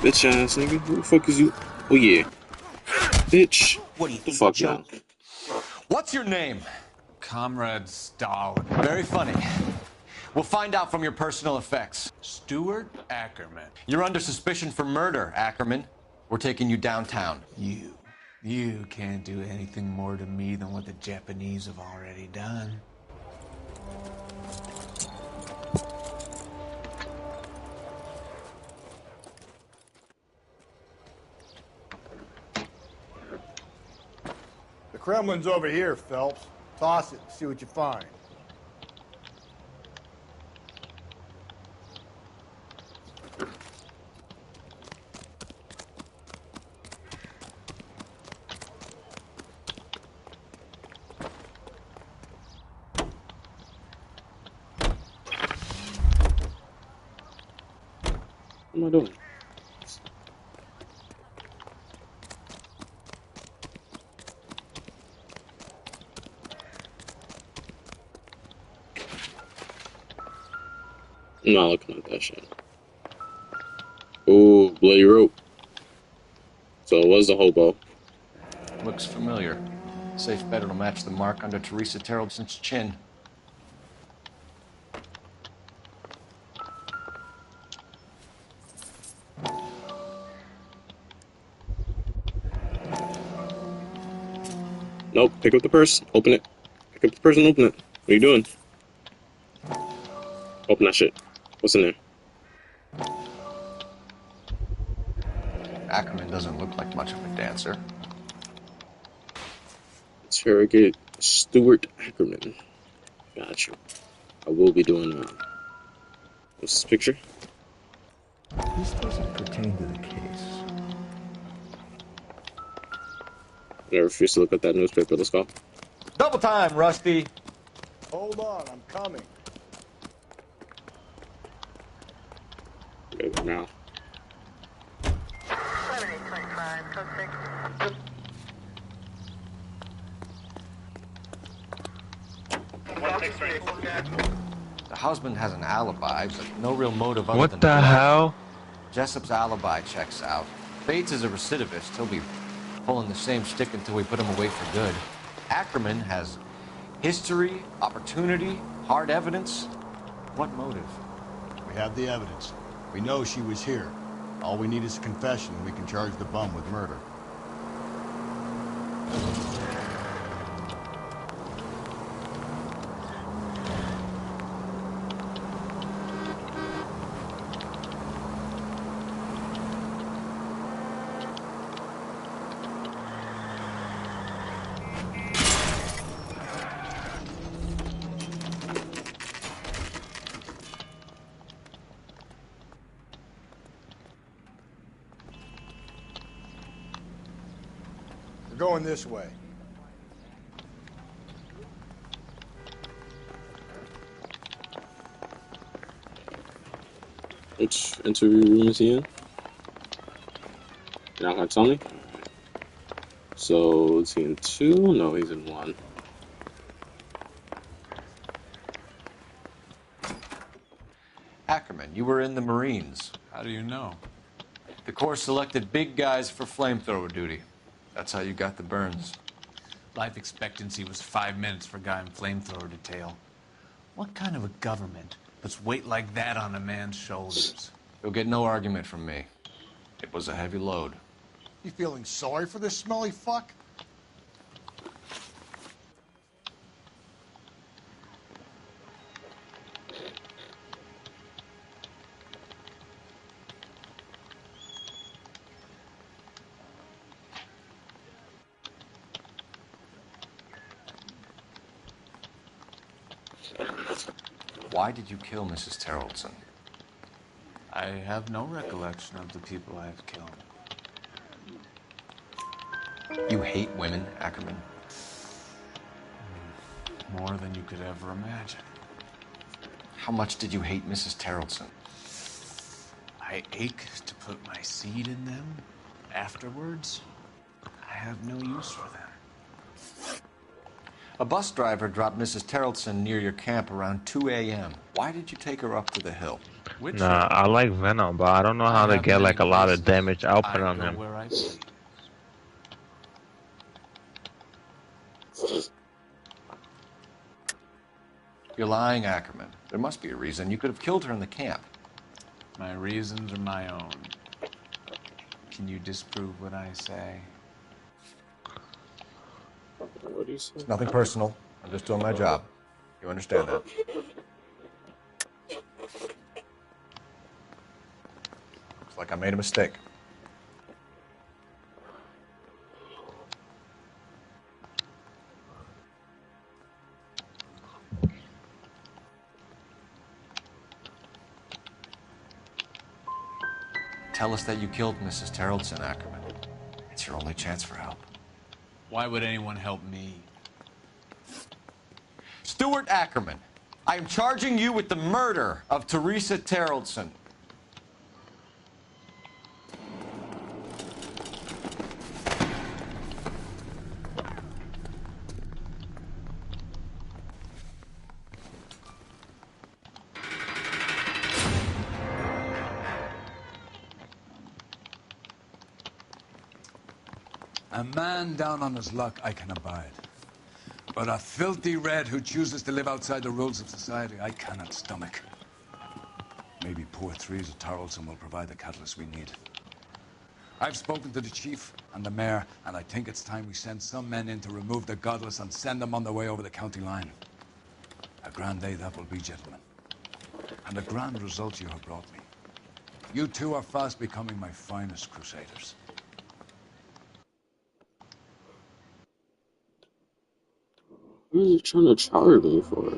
Bitch ass nigga. Who the fuck is you? Oh yeah. Bitch. What do you think? The fuck now? What's your name? Comrade Stalin. Very funny. We'll find out from your personal effects. Stuart Ackerman. You're under suspicion for murder, Ackerman. We're taking you downtown. You can't do anything more to me than what the Japanese have already done. The Kremlin's over here, Phelps. Toss it and see what you find. am I doing? I'm not looking at that shit. Ooh, bloody rope. So it was a hobo. Looks familiar. Safe bet it'll match the mark under Teresa Terrelson's chin. Nope, pick up the purse, open it. Pick up the purse and open it. What are you doing? Open that shit. What's in there? Ackerman doesn't look like much of a dancer. Interrogate Stuart Ackerman. Gotcha. I will be doing what's this picture? This doesn't pertain to the case. I refuse to look at that newspaper. Let's go. Double time, Rusty. Hold on, I'm coming. Okay, now. The husband has an alibi, but no real motive other What than the neglect. hell? Jessup's alibi checks out. Bates is a recidivist. He'll be pulling the same shtick until we put him away for good. Ackerman has history, opportunity, hard evidence. What motive? We have the evidence. We know she was here. All we need is a confession, and we can charge the bum with murder. We're going this way. Which interview room is he in? You're not gonna tell me? So, is he in 2? No, he's in 1. Ackerman, you were in the Marines. How do you know? The Corps selected big guys for flamethrower duty. That's how you got the burns. Life expectancy was 5 minutes for a guy in flamethrower detail. What kind of a government puts weight like that on a man's shoulders? You'll get no argument from me. It was a heavy load. You feeling sorry for this smelly fuck? Why did you kill Mrs. Terrelson? I have no recollection of the people I have killed. You hate women, Ackerman? More than you could ever imagine. How much did you hate Mrs. Terrelson? I ache to put my seed in them. Afterwards, I have no use for them. A bus driver dropped Mrs. Terrelson near your camp around 2 a.m. Why did you take her up to the hill? Nah, I like Venom, but I don't know how to get like a lot of damage output on him. Where I please. You're lying, Ackerman. There must be a reason. You could have killed her in the camp. My reasons are my own. Can you disprove what I say? It's nothing personal. I'm just doing my job. You understand that? Looks like I made a mistake. Tell us that you killed Mrs. Terrelson, Ackerman. It's your only chance for help. Why would anyone help me? Stuart Ackerman, I am charging you with the murder of Teresa Terrelson. A man down on his luck I can abide. But a filthy red who chooses to live outside the rules of society, I cannot stomach. Maybe poor Threes of Tarleton will provide the catalyst we need. I've spoken to the chief and the mayor, and I think it's time we send some men in to remove the godless and send them on their way over the county line. A grand day that will be, gentlemen. And a grand result you have brought me. You two are fast becoming my finest crusaders. What is he trying to charge me for?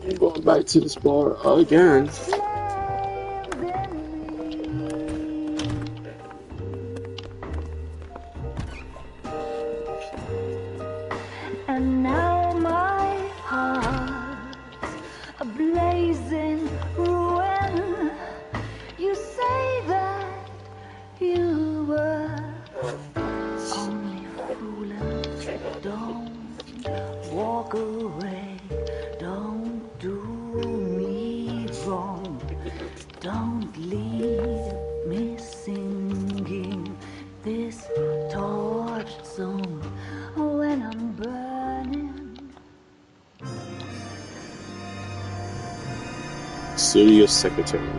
I'm going back to this bar again. And now my heart's a blazing ruin. You say that you were only fooling. Don't walk away. Don't do me wrong. Don't leave me singing this torch song when I'm burning. Studio secretary.